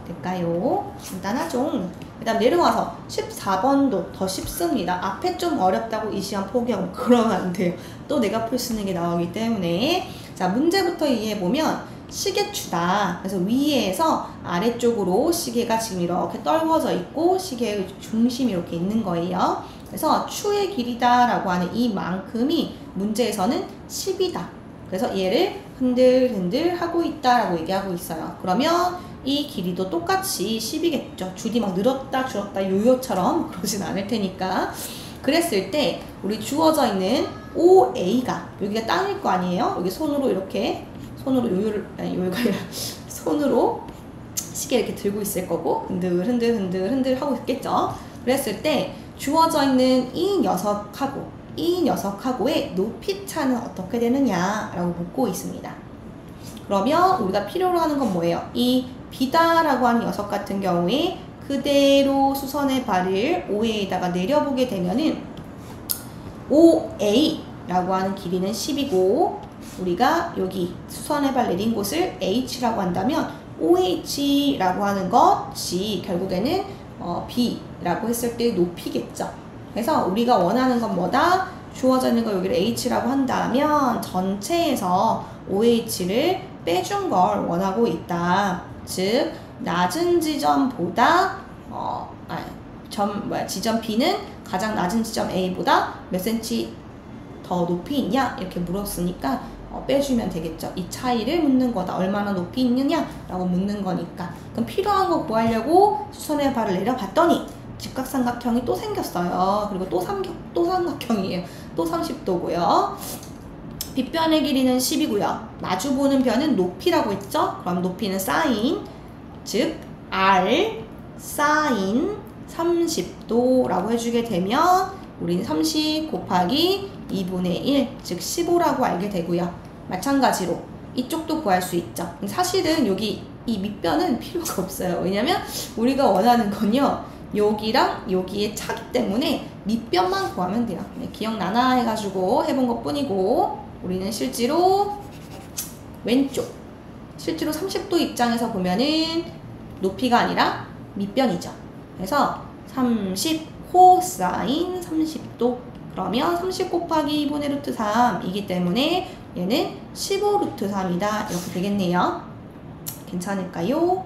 Speaker 1: 될까요? 간단하죠? 그 다음 내려와서 14번도 더 쉽습니다. 앞에 좀 어렵다고 이 시간 포기하고 그러면 안 돼요. 또 내가 풀 수 있는 게 나오기 때문에 자, 문제부터 이해해보면 시계추다. 그래서 위에서 아래쪽으로 시계가 지금 이렇게 떨궈져 있고 시계의 중심이 이렇게 있는 거예요. 그래서 추의 길이다 라고 하는 이만큼이 문제에서는 10이다. 그래서 얘를 흔들흔들 하고 있다 라고 얘기하고 있어요. 그러면 이 길이도 똑같이 10이겠죠. 줄이 막 늘었다 줄었다 요요처럼 그러진 않을 테니까. 그랬을 때 우리 주어져 있는 OA가 여기가 땅일 거 아니에요. 여기 손으로 이렇게 손으로 요요가 아니라 손으로 시계 이렇게 들고 있을 거고 흔들 하고 있겠죠. 그랬을 때 주어져 있는 이 녀석하고의 높이 차는 어떻게 되느냐라고 묻고 있습니다. 그러면 우리가 필요로 하는 건 뭐예요? 이 B다라고 하는 녀석 같은 경우에 그대로 수선의 발을 OA에다가 내려보게 되면은 OA라고 하는 길이는 10이고 우리가 여기 수선의 발 내린 곳을 H라고 한다면 OH라고 하는 것이 결국에는 B라고 했을 때 높이겠죠. 그래서 우리가 원하는 건 뭐다? 주어져 있는 거 여기를 H라고 한다면 전체에서 OH를 빼준 걸 원하고 있다. 즉 낮은 지점보다 지점 B는 가장 낮은 지점 A보다 몇 cm 더 높이 있냐? 이렇게 물었으니까 빼주면 되겠죠. 이 차이를 묻는 거다. 얼마나 높이 있느냐? 라고 묻는 거니까. 그럼 필요한 거 구하려고 수선의 발을 내려봤더니 직각삼각형이 또 생겼어요. 그리고 또 삼각형이에요. 또 30도고요. 빗변의 길이는 10이고요. 마주보는 변은 높이라고 했죠? 그럼 높이는 사인, 즉 R 사인 30도라고 해주게 되면 우리는 30 곱하기 2분의 1, 즉 15라고 알게 되고요. 마찬가지로 이쪽도 구할 수 있죠. 사실은 여기 이 밑변은 필요가 없어요. 왜냐면 우리가 원하는 건요. 여기랑 여기의 차기 때문에 밑변만 구하면 돼요. 네, 기억나나 해가지고 해본 것 뿐이고 우리는 실제로 실제로 30도 입장에서 보면은 높이가 아니라 밑변이죠. 그래서 30 코사인 30도 그러면 30 곱하기 2분의 루트 3이기 때문에 얘는 15 루트 3이다 이렇게 되겠네요. 괜찮을까요?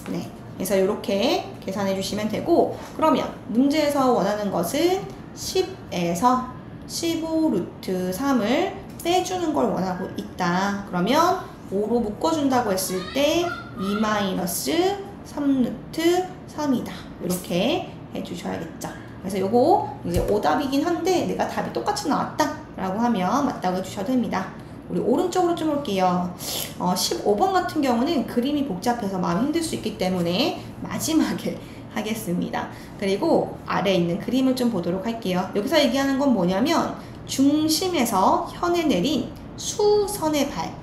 Speaker 1: 네. 그래서 이렇게 계산해 주시면 되고 그러면 문제에서 원하는 것은 10에서 15 루트 3을 빼주는 걸 원하고 있다. 그러면 5로 묶어준다고 했을 때 2 마이너스 3 루트 3이다. 이렇게 해주셔야겠죠. 그래서 요거 이제 오답이긴 한데 내가 답이 똑같이 나왔다 라고 하면 맞다고 해주셔도 됩니다. 우리 오른쪽으로 좀 볼게요. 15번 같은 경우는 그림이 복잡해서 마음이 힘들 수 있기 때문에 마지막에 하겠습니다. 그리고 아래에 있는 그림을 좀 보도록 할게요. 여기서 얘기하는 건 뭐냐면 중심에서 현에 내린 수선의 발.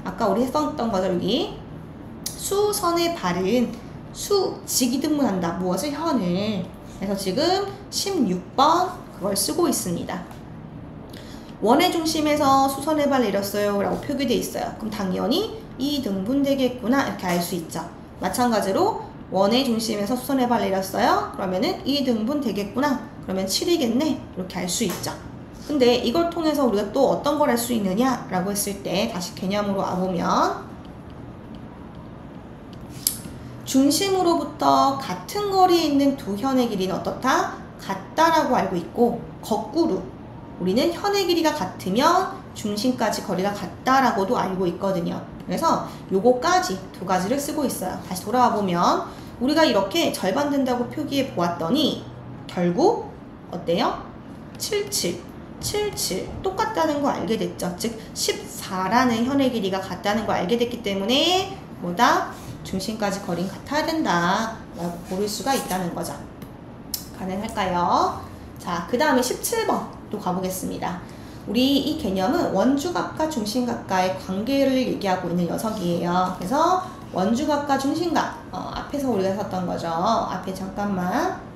Speaker 1: 아까 우리 했었던 거죠. 여기 수선의 발은 수직이 등분한다. 무엇을? 현을. 그래서 지금 16번 그걸 쓰고 있습니다. 원의 중심에서 수선의 발 내렸어요 라고 표기되어 있어요. 그럼 당연히 2등분 되겠구나 이렇게 알 수 있죠. 마찬가지로 원의 중심에서 수선의 발 내렸어요. 그러면은 2등분 되겠구나. 그러면 7이겠네 이렇게 알 수 있죠. 근데 이걸 통해서 우리가 또 어떤 걸 알 수 있느냐 라고 했을 때 다시 개념으로 와보면 중심으로부터 같은 거리에 있는 두 현의 길이는 어떻다? 같다라고 알고 있고 거꾸로 우리는 현의 길이가 같으면 중심까지 거리가 같다라고도 알고 있거든요. 그래서 요거까지 두 가지를 쓰고 있어요. 다시 돌아와 보면 우리가 이렇게 절반 된다고 표기해 보았더니 결국 어때요? 77 똑같다는 거 알게 됐죠. 즉 14라는 현의 길이가 같다는 거 알게 됐기 때문에 뭐다? 중심까지 거리는 같아야 된다 라고 고를 수가 있다는 거죠. 가능할까요? 자, 그 다음에 17번 또 가보겠습니다. 우리 이 개념은 원주각과 중심각과의 관계를 얘기하고 있는 녀석이에요. 그래서 원주각과 중심각 앞에서 우리가 썼던 거죠. 앞에 잠깐만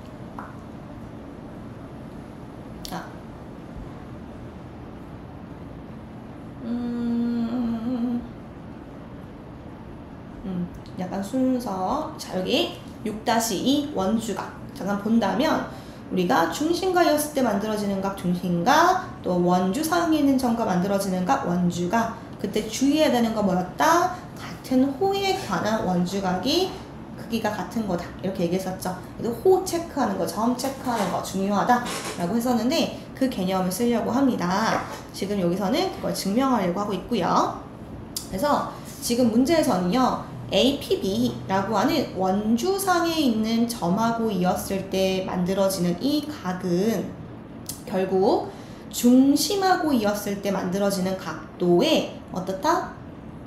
Speaker 1: 약간 순서. 자, 여기 6-2 원주각 잠깐 본다면 우리가 중심각이었을 때 만들어지는 각 중심각, 또 원주 상에 있는 점과 만들어지는 각 원주각, 그때 주의해야 되는 거 뭐였다? 같은 호에 관한 원주각이 크기가 같은 거다. 이렇게 얘기했었죠. 그래서 호 체크하는 거, 점 체크하는 거 중요하다라고 했었는데 그 개념을 쓰려고 합니다. 지금 여기서는 그걸 증명하려고 하고 있고요. 그래서 지금 문제에서는요. APB라고 하는 원주상에 있는 점하고 이었을 때 만들어지는 이 각은 결국 중심하고 이었을 때 만들어지는 각도의 어떻다?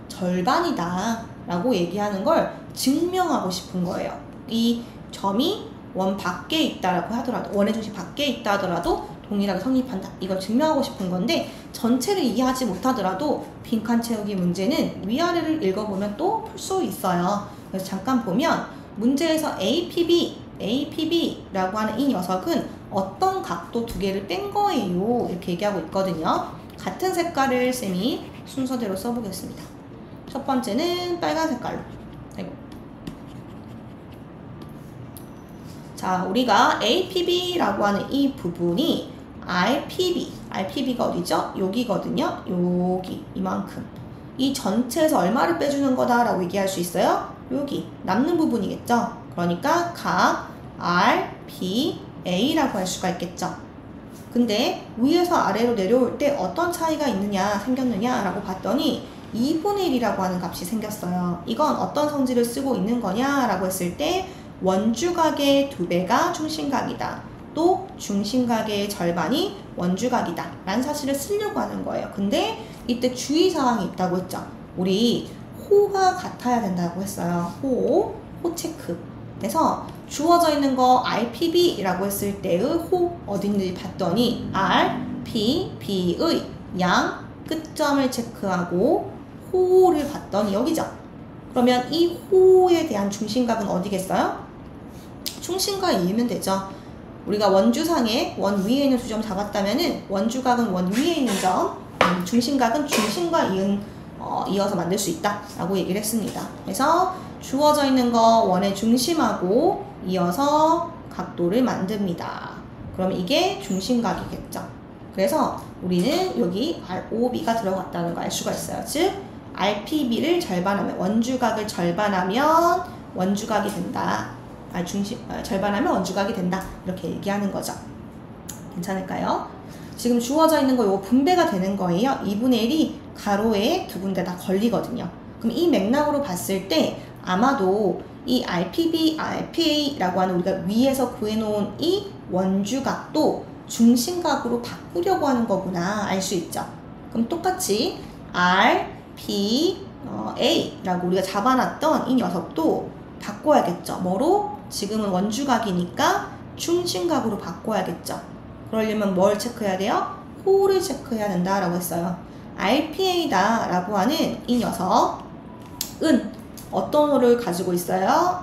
Speaker 1: 절반이다 라고 얘기하는 걸 증명하고 싶은 거예요. 이 점이 원 밖에 있다라고 하더라도, 원의 중심 밖에 있다 하더라도 동일하게 성립한다. 이걸 증명하고 싶은 건데 전체를 이해하지 못하더라도 빈칸 채우기 문제는 위아래를 읽어보면 또 풀 수 있어요. 그래서 잠깐 보면 문제에서 APB라고 하는 이 녀석은 어떤 각도 두 개를 뺀 거예요. 이렇게 얘기하고 있거든요. 같은 색깔을 쌤이 순서대로 써보겠습니다. 첫 번째는 빨간 색깔로. 자, 우리가 APB라고 하는 이 부분이 RPB가 어디죠? 여기거든요. 여기, 이만큼. 이 전체에서 얼마를 빼주는 거다라고 얘기할 수 있어요? 여기, 남는 부분이겠죠? 그러니까 각 RPA라고 할 수가 있겠죠. 근데 위에서 아래로 내려올 때 어떤 차이가 생겼느냐라고 봤더니 2분의 1이라고 하는 값이 생겼어요. 이건 어떤 성질을 쓰고 있는 거냐라고 했을 때 원주각의 2배가 중심각이다. 또 중심각의 절반이 원주각이다 라는 사실을 쓰려고 하는 거예요. 근데 이때 주의사항이 있다고 했죠. 우리 호가 같아야 된다고 했어요. 호 체크. 그래서 주어져 있는 거 RPB라고 했을 때의 호 어디 있는지 봤더니 RPB의 양 끝점을 체크하고 호를 봤더니 여기죠. 그러면 이 호에 대한 중심각은 어디겠어요? 중심과 이으면 되죠. 우리가 원주상에 원 위에 있는 두 점 잡았다면은 원주각은 원 위에 있는 점, 중심각은 중심과 이어서 만들 수 있다라고 얘기를 했습니다. 그래서 주어져 있는 거 원의 중심하고 이어서 각도를 만듭니다. 그럼 이게 중심각이겠죠. 그래서 우리는 여기 ROB가 들어갔다는 걸 알 수가 있어요. 즉 RPB를 절반하면 원주각을 절반하면 원주각이 된다. 절반하면 원주각이 된다. 이렇게 얘기하는 거죠. 괜찮을까요? 지금 주어져 있는 거 요거 분배가 되는 거예요. 2분의 1이 가로에 두 군데 다 걸리거든요. 그럼 이 맥락으로 봤을 때 아마도 이 RPB, RPA라고 하는 우리가 위에서 구해놓은 이 원주각도 중심각으로 바꾸려고 하는 거구나 알 수 있죠. 그럼 똑같이 RPA라고 우리가 잡아놨던 이 녀석도 바꿔야겠죠. 뭐로? 지금은 원주각이니까 중심각으로 바꿔야겠죠. 그러려면 뭘 체크해야 돼요? 호를 체크해야 된다라고 했어요. RPA다 라고 하는 이 녀석은 어떤 호를 가지고 있어요?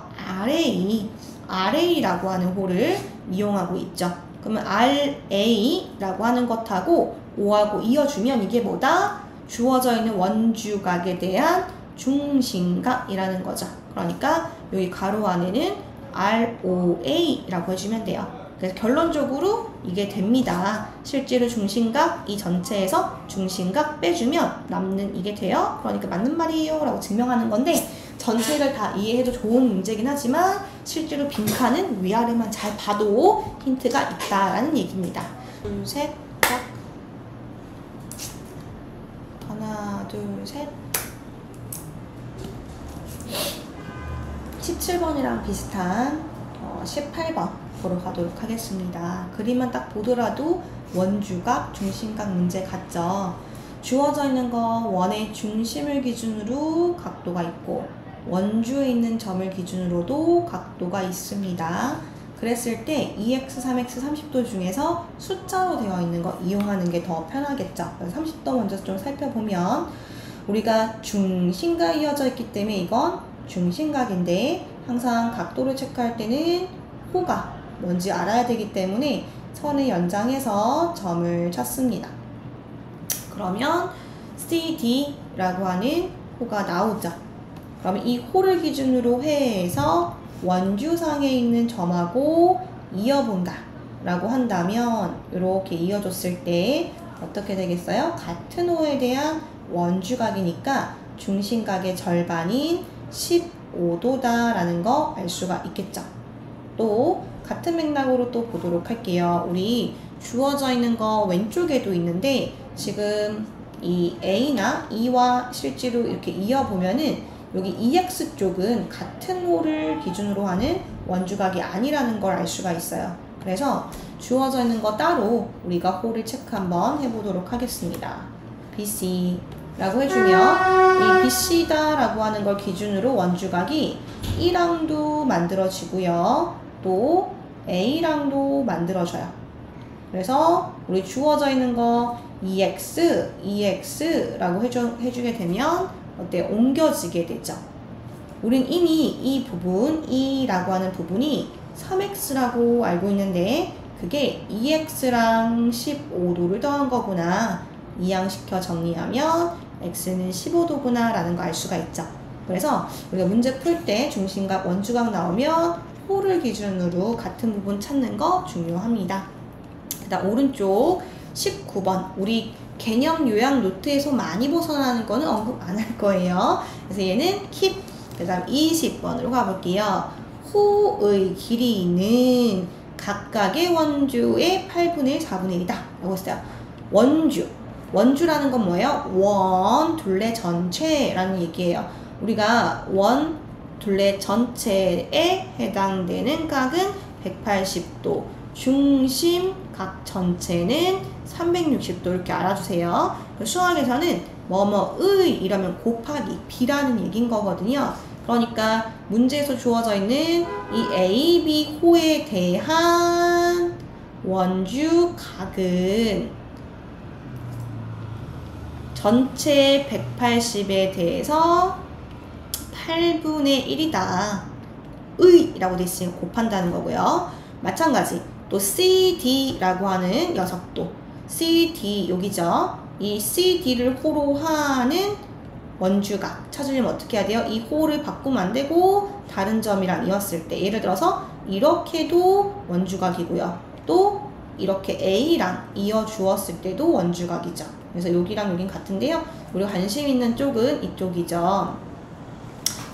Speaker 1: RA라고 하는 호를 이용하고 있죠. 그러면 RA라고 하는 것하고 O하고 이어주면 이게 뭐다? 주어져 있는 원주각에 대한 중심각이라는 거죠. 그러니까 여기 가로 안에는 ROA라고 해주면 돼요. 그래서 결론적으로 이게 됩니다. 실제로 중심각 이 전체에서 중심각 빼주면 남는 이게 돼요. 그러니까 맞는 말이에요 라고 증명하는 건데 전체를 다 이해해도 좋은 문제긴 하지만 실제로 빈칸은 위아래만 잘 봐도 힌트가 있다라는 얘기입니다. 둘, 셋, 짝. 하나, 둘, 셋. 17번이랑 비슷한 18번 보러 가도록 하겠습니다. 그림만 딱 보더라도 원주각, 중심각 문제 같죠? 주어져 있는 거 원의 중심을 기준으로 각도가 있고 원주에 있는 점을 기준으로도 각도가 있습니다. 그랬을 때 2x, 3x, 30도 중에서 숫자로 되어 있는 거 이용하는 게 더 편하겠죠. 그래서 30도 먼저 좀 살펴보면 우리가 중심과 이어져 있기 때문에 이건 중심각인데 항상 각도를 체크할 때는 호가 뭔지 알아야 되기 때문에 선의 연장해서 점을 찾습니다. 그러면 CD라고 하는 호가 나오죠. 그러면 이 호를 기준으로 해서 원주상에 있는 점하고 이어본다 라고 한다면 이렇게 이어줬을 때 어떻게 되겠어요? 같은 호에 대한 원주각이니까 중심각의 절반인 15도다 라는 거 알 수가 있겠죠. 또 같은 맥락으로 또 보도록 할게요. 우리 주어져 있는 거 왼쪽에도 있는데 지금 이 A나 E와 실제로 이렇게 이어보면은 여기 EX 쪽은 같은 호를 기준으로 하는 원주각이 아니라는 걸 알 수가 있어요. 그래서 주어져 있는 거 따로 우리가 호를 체크 한번 해보도록 하겠습니다. BC 라고 해주면 이 BC다 라고 하는 걸 기준으로 원주각이 E랑도 만들어지고요. 또 A랑도 만들어져요. 그래서 우리 주어져 있는 거 EX라고 해주게 되면 어때요? 옮겨지게 되죠. 우린 이미 이 부분, E라고 하는 부분이 3X라고 알고 있는데 그게 2X랑 15도를 더한 거구나. 이항시켜 정리하면 X는 15도구나 라는 거 알 수가 있죠. 그래서 우리가 문제 풀 때 중심각, 원주각 나오면 호를 기준으로 같은 부분 찾는 거 중요합니다. 그 다음 오른쪽 19번 우리 개념 요약 노트에서 많이 벗어나는 거는 언급 안 할 거예요. 그래서 얘는 keep. 그 다음 20번으로 가볼게요. 호의 길이는 각각의 원주의 8분의 1, 4분의 1이다 라고 했어요. 원주라는 건 뭐예요? 원, 둘레 전체라는 얘기예요. 우리가 원, 둘레 전체에 해당되는 각은 180도, 중심 각 전체는 360도 이렇게 알아주세요. 수학에서는 뭐뭐의 이러면 곱하기 B라는 얘기인 거거든요. 그러니까 문제에서 주어져 있는 이 A, B 호에 대한 원주 각은 전체 180에 대해서 8분의 1이다. 의라고 돼 있으니까 곱한다는 거고요. 마찬가지 또 CD라고 하는 녀석도 CD 여기죠. 이 CD를 호로 하는 원주각 찾으려면 어떻게 해야 돼요? 이 호를 바꾸면 안 되고 다른 점이랑 이었을 때 예를 들어서 이렇게도 원주각이고요. 또 이렇게 A랑 이어 주었을 때도 원주각이죠. 그래서 여기랑 여긴 같은데요. 우리가 관심 있는 쪽은 이쪽이죠.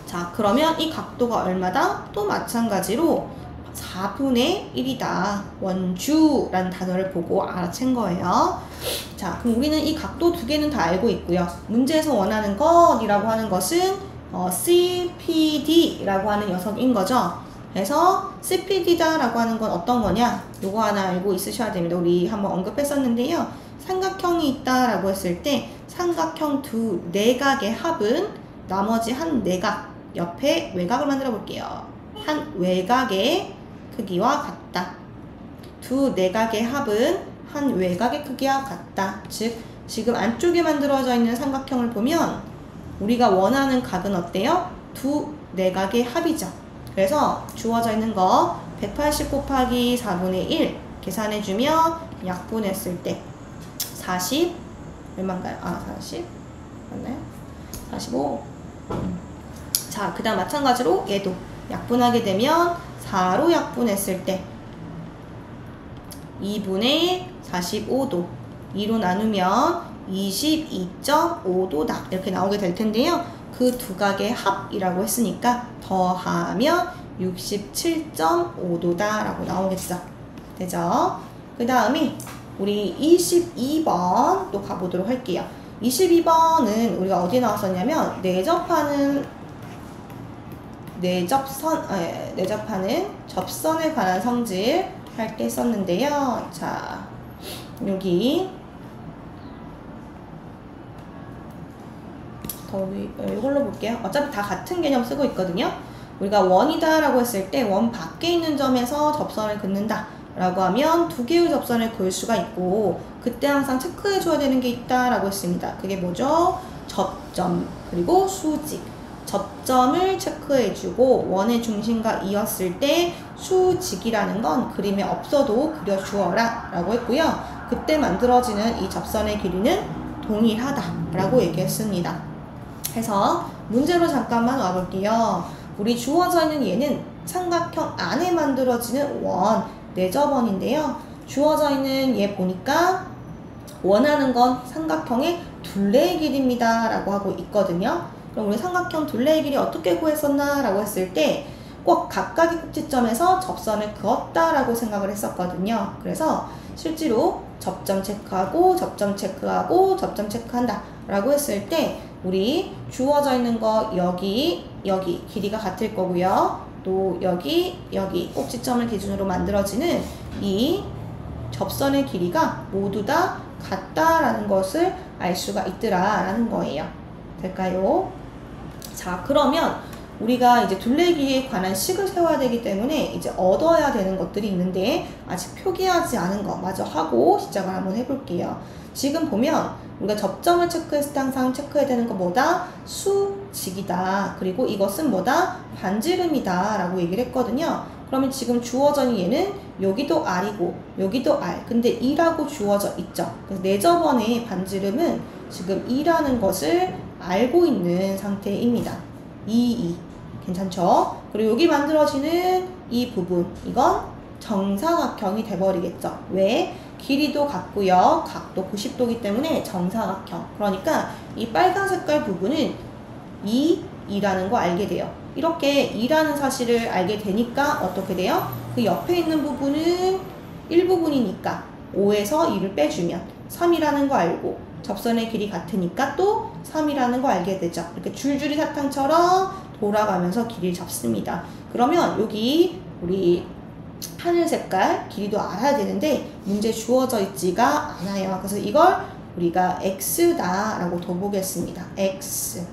Speaker 1: 자, 그러면 이 각도가 얼마다? 또 마찬가지로 4분의 1이다. 원주라는 단어를 보고 알아챈 거예요. 자, 그럼 우리는 이 각도 두 개는 다 알고 있고요. 문제에서 원하는 것이라고 하는 것은 CPD라고 하는 녀석인 거죠. 그래서 CPD다라고 하는 건 어떤 거냐? 요거 하나 알고 있으셔야 됩니다. 우리 한번 언급했었는데요. 삼각형이 있다라고 했을 때 삼각형 두 내각의 합은 나머지 한 내각 옆에 외곽을 만들어 볼게요. 한 외곽의 크기와 같다. 두 내각의 합은 한 외곽의 크기와 같다. 즉 지금 안쪽에 만들어져 있는 삼각형을 보면 우리가 원하는 각은 어때요? 두 내각의 합이죠. 그래서 주어져 있는 거 180 곱하기 4분의 1 계산해주면 약분했을 때 40 얼마인가요? 40 맞나요? 45. 자, 그 다음 마찬가지로 얘도 약분하게 되면 4로 약분했을 때 2분의 45도 2로 나누면 22.5도다 이렇게 나오게 될 텐데요. 그 두 각의 합이라고 했으니까 더하면 67.5도다 라고 나오겠죠. 되죠? 그 다음에 우리 22번 또 가보도록 할게요. 22번은 우리가 어디 나왔었냐면 내접하는 접선에 관한 성질 할 때 썼는데요. 자, 여기 이걸로 볼게요. 어차피 다 같은 개념 쓰고 있거든요. 우리가 원이다 라고 했을 때 원 밖에 있는 점에서 접선을 긋는다 라고 하면 두 개의 접선을 그을 수가 있고 그때 항상 체크해 줘야 되는 게 있다 라고 했습니다. 그게 뭐죠? 접점 그리고 수직. 접점을 체크해 주고 원의 중심과 이었을 때 수직이라는 건 그림에 없어도 그려주어라 라고 했고요. 그때 만들어지는 이 접선의 길이는 동일하다 라고 얘기했습니다. 해서 문제로 잠깐만 와볼게요. 우리 주어져 있는 얘는 삼각형 안에 만들어지는 원 내접원인데요. 주어져 있는 얘 보니까 원하는 건 삼각형의 둘레의 길이입니다 라고 하고 있거든요. 그럼 우리 삼각형 둘레의 길이 어떻게 구했었나 라고 했을 때 꼭 각각의 꼭지점에서 접선을 그었다 라고 생각을 했었거든요. 그래서 실제로 접점 체크하고 접점 체크하고 접점 체크한다 라고 했을 때 우리 주어져 있는 거 여기 길이가 같을 거고요. 또 여기 꼭지점을 기준으로 만들어지는 이 접선의 길이가 모두 다 같다라는 것을 알 수가 있더라라는 거예요. 될까요? 자, 그러면 우리가 이제 둘레 길이에 관한 식을 세워야 되기 때문에 이제 얻어야 되는 것들이 있는데 아직 표기하지 않은 거 마저 하고 시작을 한번 해볼게요. 지금 보면 우리가 접점을 체크했을 때 항상 체크해야 되는 거 뭐다? 수직이다. 그리고 이것은 뭐다? 반지름이다 라고 얘기를 했거든요. 그러면 지금 주어져 있는 얘는 여기도 R이고 여기도 R. 근데 2라고 주어져 있죠. 그래서 내저번의 반지름은 지금 2라는 것을 알고 있는 상태입니다. 2. 괜찮죠? 그리고 여기 만들어지는 이 부분, 이건 정사각형이 돼버리겠죠. 왜? 길이도 같고요. 각도 90도이기 때문에 정사각형. 그러니까 이 빨간 색깔 부분은 2라는 거 알게 돼요. 이렇게 2라는 사실을 알게 되니까 어떻게 돼요? 그 옆에 있는 부분은 1부분이니까 5에서 2를 빼주면 3이라는 거 알고 접선의 길이 같으니까 또 3이라는 거 알게 되죠. 이렇게 줄줄이 사탕처럼 돌아가면서 길이를 잡습니다. 그러면 여기 우리 하늘 색깔 길이도 알아야 되는데 문제 주어져 있지가 않아요. 그래서 이걸 우리가 x다 라고 둬보겠습니다. x.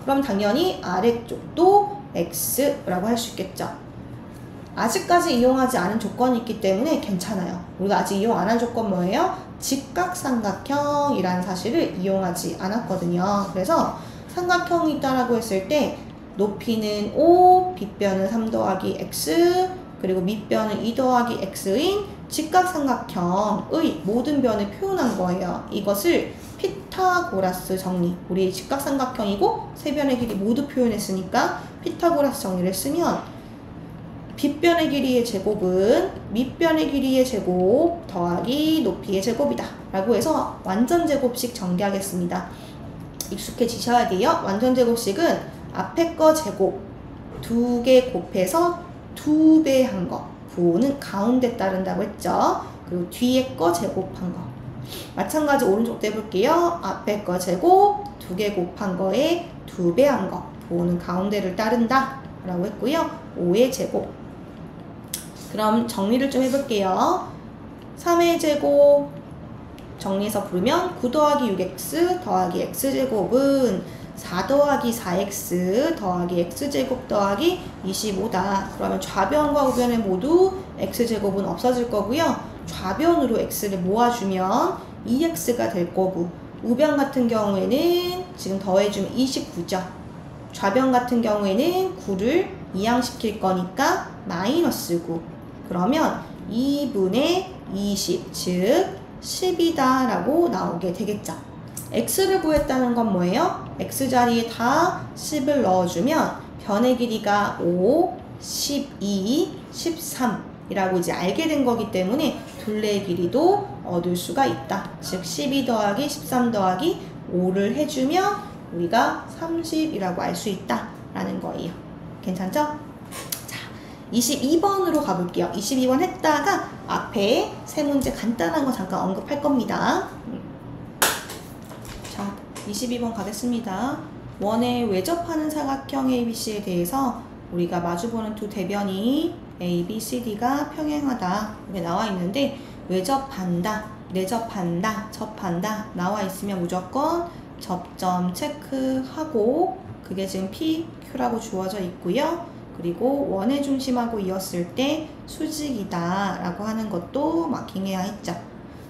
Speaker 1: 그럼 당연히 아래쪽도 x라고 할 수 있겠죠. 아직까지 이용하지 않은 조건이 있기 때문에 괜찮아요. 우리가 아직 이용 안 한 조건 뭐예요? 직각삼각형이라는 사실을 이용하지 않았거든요. 그래서 삼각형이 있다라고 했을 때 높이는 5, 빗변은 3 더하기 x, 그리고 밑변은 2 더하기 x인 직각삼각형의 모든 변을 표현한 거예요. 이것을 피타고라스 정리. 우리 직각삼각형이고 세 변의 길이 모두 표현했으니까 피타고라스 정리를 쓰면 빗변의 길이의 제곱은 밑변의 길이의 제곱 더하기 높이의 제곱이다 라고 해서 완전제곱식 전개하겠습니다. 익숙해지셔야 돼요. 완전제곱식은 앞에 거 제곱 2개 곱해서 2배 한 거, 부호는 가운데 따른다고 했죠. 그리고 뒤에 거 제곱한 거 마찬가지 오른쪽도 해볼게요. 앞에 거 제곱 2개 곱한 거에 2배 한 거, 부호는 가운데를 따른다 라고 했고요. 5의 제곱. 그럼 정리를 좀 해볼게요. 3의 제곱 정리해서 부르면 9 더하기 6x 더하기 x제곱은 4 더하기 4x 더하기 x제곱 더하기 25다. 그러면 좌변과 우변에 모두 x제곱은 없어질 거고요. 좌변으로 x를 모아주면 2x가 될 거고 우변 같은 경우에는 지금 더해주면 29죠. 좌변 같은 경우에는 9를 이항시킬 거니까 마이너스 9. 그러면 2분의 20, 즉 10이다 라고 나오게 되겠죠. x를 구했다는 건 뭐예요? x자리에 다 10을 넣어주면 변의 길이가 5, 12, 13 이라고 이제 알게 된 거기 때문에 둘레의 길이도 얻을 수가 있다. 즉 12 더하기 13 더하기 5를 해주면 우리가 30이라고 알 수 있다 라는 거예요. 괜찮죠? 자, 22번으로 가볼게요. 22번 했다가 앞에 세 문제 간단한 거 잠깐 언급할 겁니다. 자, 22번 가겠습니다. 원에 외접하는 사각형 ABC에 대해서 우리가 마주보는 두 대변이 A, B, C, D가 평행하다 이렇게 나와 있는데 외접한다, 내접한다, 접한다 나와 있으면 무조건 접점 체크하고 그게 지금 P, Q라고 주어져 있고요. 그리고 원의 중심하고 이었을 때 수직이다 라고 하는 것도 마킹해야 했죠.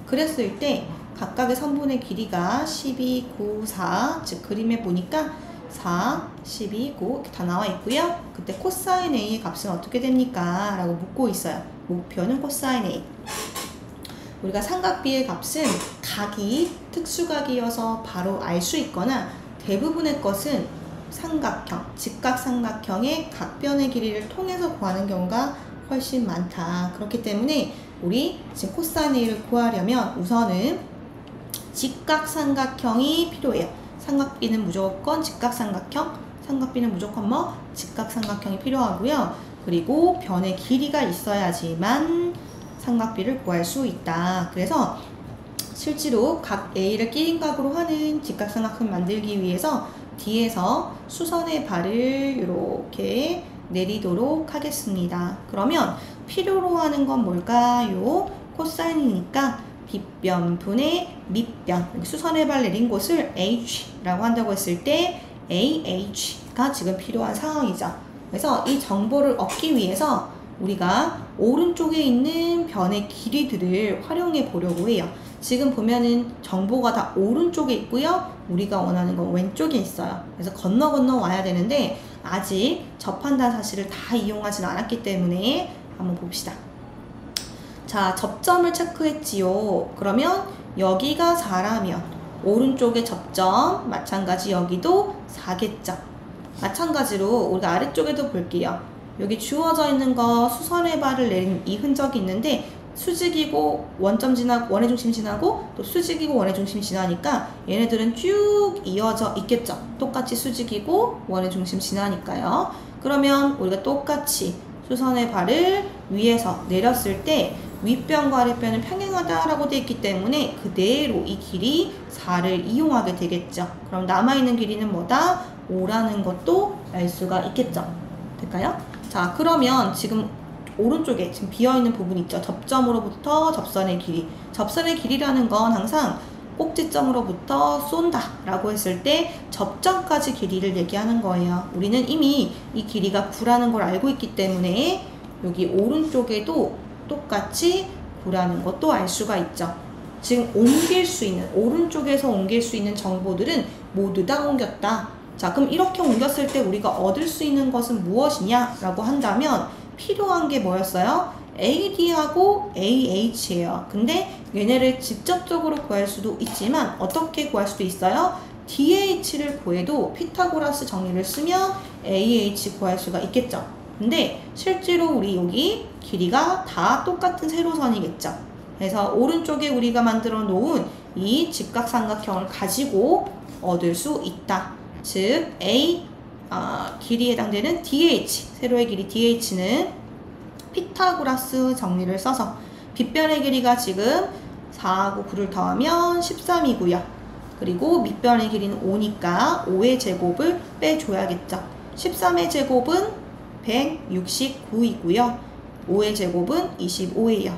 Speaker 1: 그랬을 때 각각의 선분의 길이가 12, 9, 4 즉 그림에 보니까 4, 12, 9 이렇게 다 나와 있고요. 그때 코사인 A의 값은 어떻게 됩니까? 라고 묻고 있어요. 목표는 코사인 A. 우리가 삼각 B의 값은 각이 특수각이어서 바로 알 수 있거나 대부분의 것은 삼각형, 직각삼각형의 각변의 길이를 통해서 구하는 경우가 훨씬 많다. 그렇기 때문에 우리 지금 코사인 A를 구하려면 우선은 직각삼각형이 필요해요. 삼각비는 무조건 직각삼각형, 삼각비는 무조건 뭐? 직각삼각형이 필요하고요. 그리고 변의 길이가 있어야지만 삼각비를 구할 수 있다. 그래서 실제로 각 A를 끼림각으로 하는 직각삼각형 만들기 위해서 뒤에서 수선의 발을 이렇게 내리도록 하겠습니다. 그러면 필요로 하는 건 뭘까요? 코사인이니까 빗변분의 밑변, 수선의 발 내린 곳을 H라고 한다고 했을 때 AH가 지금 필요한 상황이죠. 그래서 이 정보를 얻기 위해서 우리가 오른쪽에 있는 변의 길이들을 활용해 보려고 해요. 지금 보면은 정보가 다 오른쪽에 있고요. 우리가 원하는 건 왼쪽에 있어요. 그래서 건너 와야 되는데 아직 접한다는 사실을 다 이용하진 않았기 때문에 한번 봅시다. 자, 접점을 체크했지요. 그러면 여기가 4라면 오른쪽에 접점 마찬가지 여기도 4겠죠. 마찬가지로 우리가 아래쪽에도 볼게요. 여기 주어져 있는 거 수선의 발을 내린 이 흔적이 있는데 수직이고 원점 지나고 원의 중심 지나고 또 수직이고 원의 중심 지나니까 얘네들은 쭉 이어져 있겠죠. 똑같이 수직이고 원의 중심 지나니까요. 그러면 우리가 똑같이 수선의 발을 위에서 내렸을 때 윗변과 아랫변은 평행하다라고 되어 있기 때문에 그대로 이 길이 4를 이용하게 되겠죠. 그럼 남아있는 길이는 뭐다? 5라는 것도 알 수가 있겠죠. 될까요? 자, 그러면 지금 오른쪽에 지금 비어있는 부분 있죠. 접점으로부터 접선의 길이. 접선의 길이라는 건 항상 꼭지점으로부터 쏜다 라고 했을 때 접점까지 길이를 얘기하는 거예요. 우리는 이미 이 길이가 9라는 걸 알고 있기 때문에 여기 오른쪽에도 똑같이 9라는 것도 알 수가 있죠. 지금 옮길 수 있는, 오른쪽에서 옮길 수 있는 정보들은 모두 다 옮겼다. 자, 그럼 이렇게 옮겼을 때 우리가 얻을 수 있는 것은 무엇이냐 라고 한다면 필요한 게 뭐였어요? AD하고 AH예요. 근데 얘네를 직접적으로 구할 수도 있지만 어떻게 구할 수도 있어요? DH를 구해도 피타고라스 정리를 쓰면 AH 구할 수가 있겠죠. 근데 실제로 우리 여기 길이가 다 똑같은 세로선이겠죠. 그래서 오른쪽에 우리가 만들어 놓은 이 직각삼각형을 가지고 얻을 수 있다. 즉 길이에 해당되는 DH, 세로의 길이 DH는 피타고라스 정리를 써서 빗변의 길이가 지금 4하고 9를 더하면 13이고요. 그리고 밑변의 길이는 5니까 5의 제곱을 빼줘야겠죠. 13의 제곱은 169이고요. 5의 제곱은 25예요.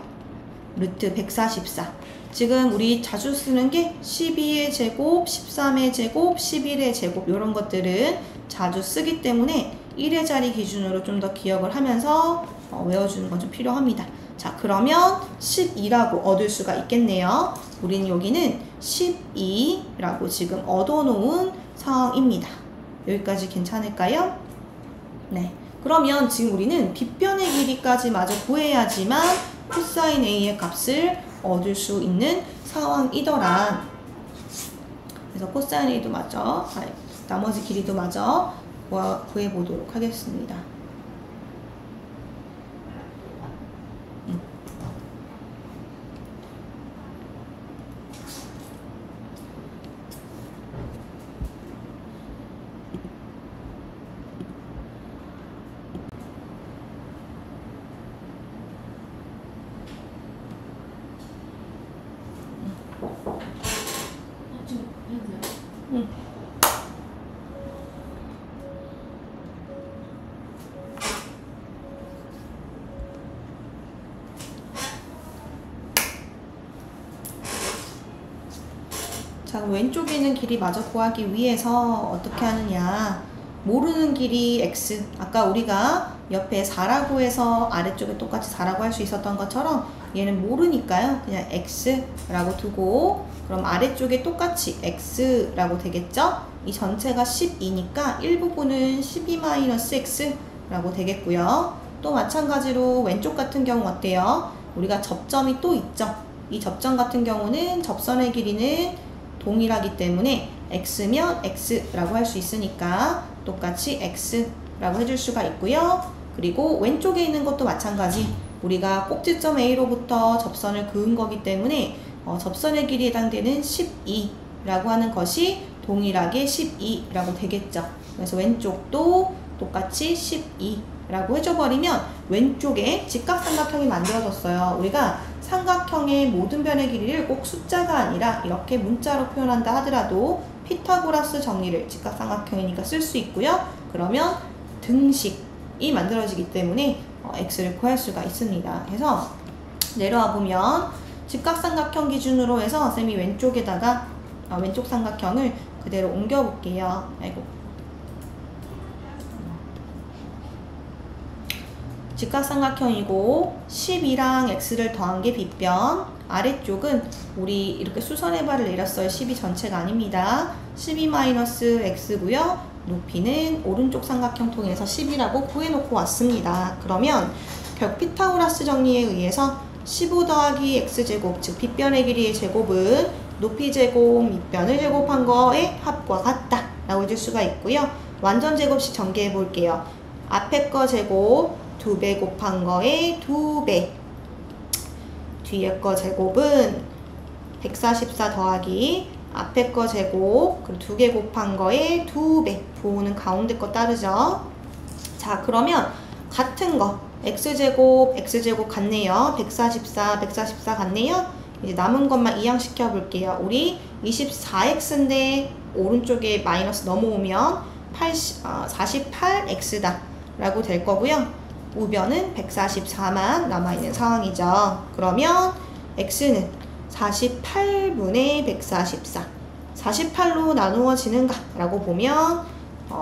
Speaker 1: 루트 144. 지금 우리 자주 쓰는 게 12의 제곱, 13의 제곱, 11의 제곱 이런 것들은 자주 쓰기 때문에 1의 자리 기준으로 좀 더 기억을 하면서 외워주는 건 좀 필요합니다. 자, 그러면 12라고 얻을 수가 있겠네요. 우리는 여기는 12라고 지금 얻어놓은 상황입니다. 여기까지 괜찮을까요? 네. 그러면 지금 우리는 빗변의 길이까지 마저 구해야지만 코사인 A의 값을 얻을 수 있는 상황이더라. 그래서 코사인 A도 마저, 나머지 길이도 마저 구해보도록 하겠습니다. 자, 왼쪽에 있는 길이 마저 구하기 위해서 어떻게 하느냐. 모르는 길이 x. 아까 우리가 옆에 4라고 해서 아래쪽에 똑같이 4라고 할 수 있었던 것처럼 얘는 모르니까요. 그냥 x라고 두고 그럼 아래쪽에 똑같이 x라고 되겠죠? 이 전체가 12니까 일부분은 12-x라고 되겠고요. 또 마찬가지로 왼쪽 같은 경우 어때요? 우리가 접점이 또 있죠? 이 접점 같은 경우는 접선의 길이는 동일하기 때문에 x면 x라고 할 수 있으니까 똑같이 x라고 해줄 수가 있고요. 그리고 왼쪽에 있는 것도 마찬가지. 우리가 꼭지점 A로부터 접선을 그은 거기 때문에 접선의 길이에 해당되는 12라고 하는 것이 동일하게 12라고 되겠죠. 그래서 왼쪽도 똑같이 12라고 해줘버리면 왼쪽에 직각삼각형이 만들어졌어요. 우리가 삼각형의 모든 변의 길이를 꼭 숫자가 아니라 이렇게 문자로 표현한다 하더라도 피타고라스 정리를 직각삼각형이니까 쓸 수 있고요. 그러면 등식이 만들어지기 때문에 x를 구할 수가 있습니다. 그래서 내려와 보면 직각삼각형 기준으로 해서 쌤이 왼쪽에다가 왼쪽 삼각형을 그대로 옮겨 볼게요. 아이고. 직각삼각형이고 12랑 x를 더한 게 빗변, 아래쪽은 우리 이렇게 수선의 발을 내렸어요. 12 전체가 아닙니다. 12-x고요. 높이는 오른쪽 삼각형 통해서 10이라고 구해놓고 왔습니다. 그러면 결국 피타고라스 정리에 의해서 15 더하기 x제곱, 즉 빗변의 길이의 제곱은 높이 제곱, 밑변을 제곱한 거의 합과 같다 라고 해줄 수가 있고요. 완전 제곱식 전개해 볼게요. 앞에 거 제곱 2배 곱한 거에 2배, 뒤에 거 제곱은 144 더하기 앞에 거 제곱, 그리고 2개 곱한 거에 2배, 부호는 가운데 거 따르죠. 자, 그러면 같은 거 x제곱, x제곱 같네요. 144, 144 같네요. 이제 남은 것만 이항시켜 볼게요. 우리 24x인데 오른쪽에 마이너스 넘어오면 48x다 라고 될 거고요. 우변은 144만 남아있는 상황이죠. 그러면 x는 48분의 144, 48로 나누어지는가 라고 보면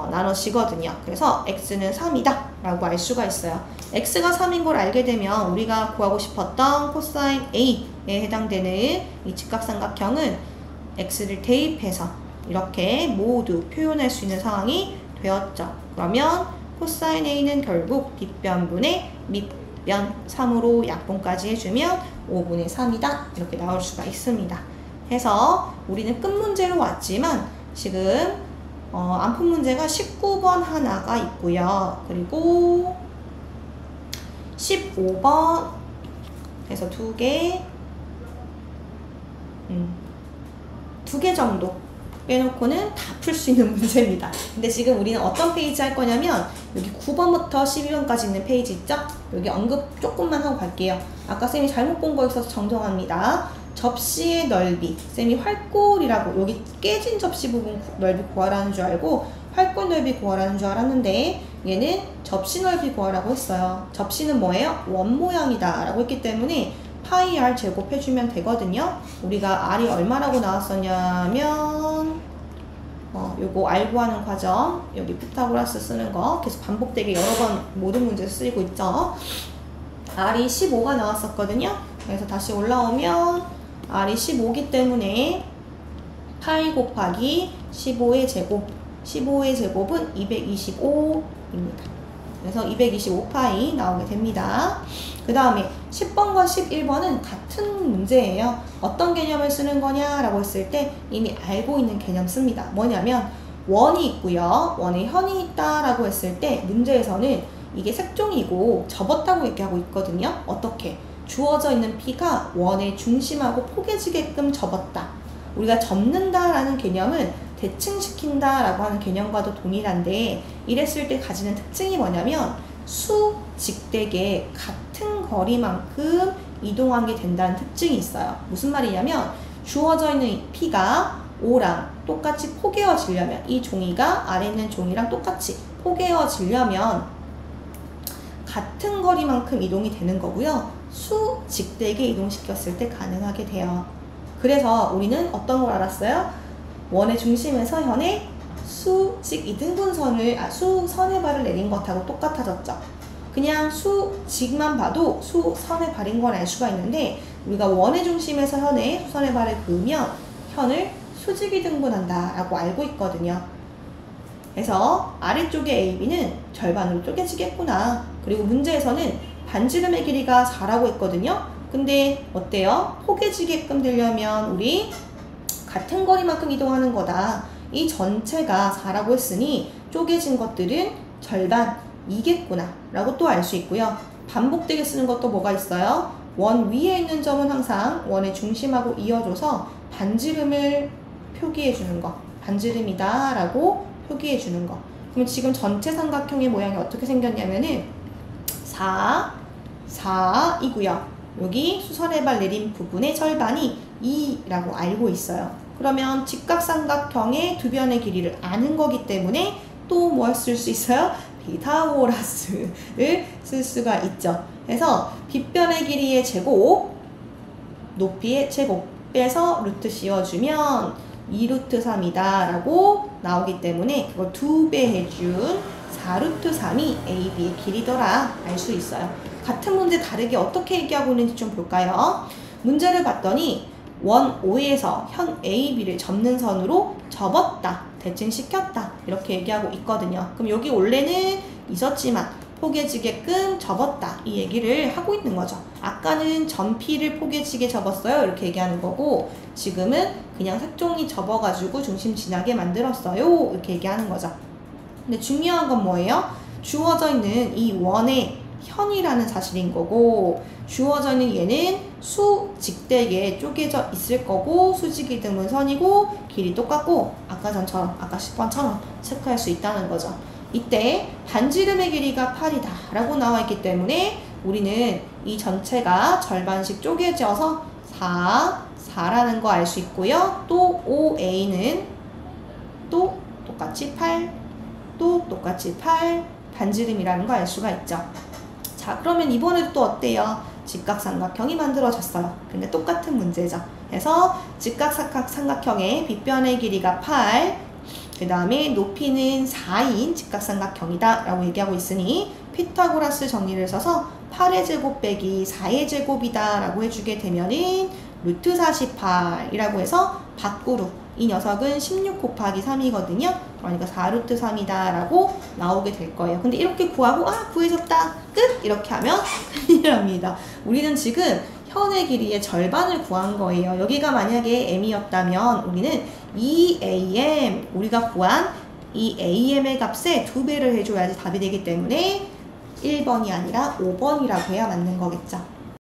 Speaker 1: 나눠지거든요. 그래서 x는 3이다 라고 알 수가 있어요. x가 3인 걸 알게 되면 우리가 구하고 싶었던 코사인 a에 해당되는 이 직각삼각형은 x를 대입해서 이렇게 모두 표현할 수 있는 상황이 되었죠. 그러면 코사인 a는 결국 빗변분의 밑변 3으로 약분까지 해주면 5분의 3이다 이렇게 나올 수가 있습니다. 해서 우리는 끝 문제로 왔지만 지금 안푼 문제가 19번 하나가 있고요. 그리고 15번 해서 2개, 2개 정도 빼놓고는 다 풀 수 있는 문제입니다. 근데 지금 우리는 어떤 페이지 할 거냐면 여기 9번부터 12번까지 있는 페이지 있죠? 여기 언급 조금만 하고 갈게요. 아까 쌤이 잘못 본 거 있어서 정정합니다. 접시의 넓이, 쌤이 활골이라고 여기 깨진 접시 부분 넓이 구하라는 줄 알고 활골 넓이 구하라는 줄 알았는데 얘는 접시 넓이 구하라고 했어요. 접시는 뭐예요? 원 모양이다 라고 했기 때문에 파이 r 제곱해주면 되거든요. 우리가 r이 얼마라고 나왔었냐면 요거 r 구하는 과정, 여기 피타고라스 쓰는 거 계속 반복되게 여러 번 모든 문제에 쓰이고 있죠. r이 15가 나왔었거든요. 그래서 다시 올라오면 r이 15기 때문에 파이 곱하기 15의 제곱, 15의 제곱은 225입니다. 그래서 225파이 나오게 됩니다. 그 다음에 10번과 11번은 같은 문제예요. 어떤 개념을 쓰는 거냐라고 했을 때 이미 알고 있는 개념 씁니다. 뭐냐면 원이 있고요. 원에 현이 있다라고 했을 때 문제에서는 이게 색종이고 접었다고 얘기하고 있거든요. 어떻게? 주어져 있는 P가 원의 중심하고 포개지게끔 접었다. 우리가 접는다라는 개념은 대칭시킨다라고 하는 개념과도 동일한데 이랬을 때 가지는 특징이 뭐냐면 수직되게 같은 거리만큼 이동하게 된다는 특징이 있어요. 무슨 말이냐면 주어져 있는 P가 O랑 똑같이 포개어지려면 이 종이가 아래 있는 종이랑 똑같이 포개어지려면 같은 거리만큼 이동이 되는 거고요. 수직되게 이동시켰을 때 가능하게 돼요. 그래서 우리는 어떤 걸 알았어요? 원의 중심에서 현의 수직 이등분선을 수선의 발을 내린 것하고 똑같아졌죠. 그냥 수직만 봐도 수선의 발인 걸 알 수가 있는데 우리가 원의 중심에서 현의 수선의 발을 그으면 현을 수직이 등분한다 라고 알고 있거든요. 그래서 아래쪽의 AB는 절반으로 쪼개지겠구나. 그리고 문제에서는 반지름의 길이가 4라고 했거든요. 근데 어때요? 포개지게끔 되려면 우리 같은 거리만큼 이동하는 거다. 이 전체가 4라고 했으니 쪼개진 것들은 절반 2겠구나 라고 또 알 수 있고요. 반복되게 쓰는 것도 뭐가 있어요? 원 위에 있는 점은 항상 원의 중심하고 이어줘서 반지름을 표기해 주는 거. 반지름이다 라고 표기해 주는 거. 그럼 지금 전체 삼각형의 모양이 어떻게 생겼냐면은 4이고요. 여기 수선해발 내린 부분의 절반이 2라고 알고 있어요. 그러면 직각삼각형의 두 변의 길이를 아는 거기 때문에 또 뭐 쓸 수 있어요? 피타고라스를 쓸 수가 있죠. 그래서 빗변의 길이의 제곱, 높이의 제곱 빼서 루트 씌워주면 2루트 3이다 라고 나오기 때문에 그걸 2배 해준 4루트 3이 AB의 길이더라 알 수 있어요. 같은 문제 다르게 어떻게 얘기하고 있는지 좀 볼까요? 문제를 봤더니 원 O에서 현 AB를 접는 선으로 접었다, 대칭시켰다 이렇게 얘기하고 있거든요. 그럼 여기 원래는 있었지만 포개지게끔 접었다 이 얘기를 하고 있는 거죠. 아까는 전피를 포개지게 접었어요 이렇게 얘기하는 거고 지금은 그냥 색종이 접어가지고 중심 지나게 만들었어요 이렇게 얘기하는 거죠. 근데 중요한 건 뭐예요? 주어져 있는 이 원의 현이라는 사실인 거고 주어져 있는 얘는 수직되게 쪼개져 있을 거고 수직이 드문 선이고 길이 똑같고 아까 전처럼 아까 10번처럼 체크할 수 있다는 거죠. 이때 반지름의 길이가 8이다 라고 나와 있기 때문에 우리는 이 전체가 절반씩 쪼개져서 4라는 거 알 수 있고요. 또 OA는 또 똑같이 8, 또 똑같이 8 반지름이라는 거 알 수가 있죠. 자, 그러면 이번에도 또 어때요? 직각삼각형이 만들어졌어요. 근데 똑같은 문제죠. 그래서 직각삼각형의 빗변의 길이가 8, 그 다음에 높이는 4인 직각삼각형이다 라고 얘기하고 있으니 피타고라스 정리를 써서 8의 제곱 빼기 4의 제곱이다 라고 해주게 되면은 루트 48이라고 해서 밖으로 이 녀석은 16 곱하기 3이거든요. 그러니까 4루트 3이다 라고 나오게 될 거예요. 근데 이렇게 구하고 구해졌다 끝 이렇게 하면 큰일 납니다. 우리는 지금 현의 길이의 절반을 구한 거예요. 여기가 만약에 m이었다면 우리는 2am 우리가 구한 이 am의 값에 2배를 해줘야지 답이 되기 때문에 1번이 아니라 5번이라고 해야 맞는 거겠죠.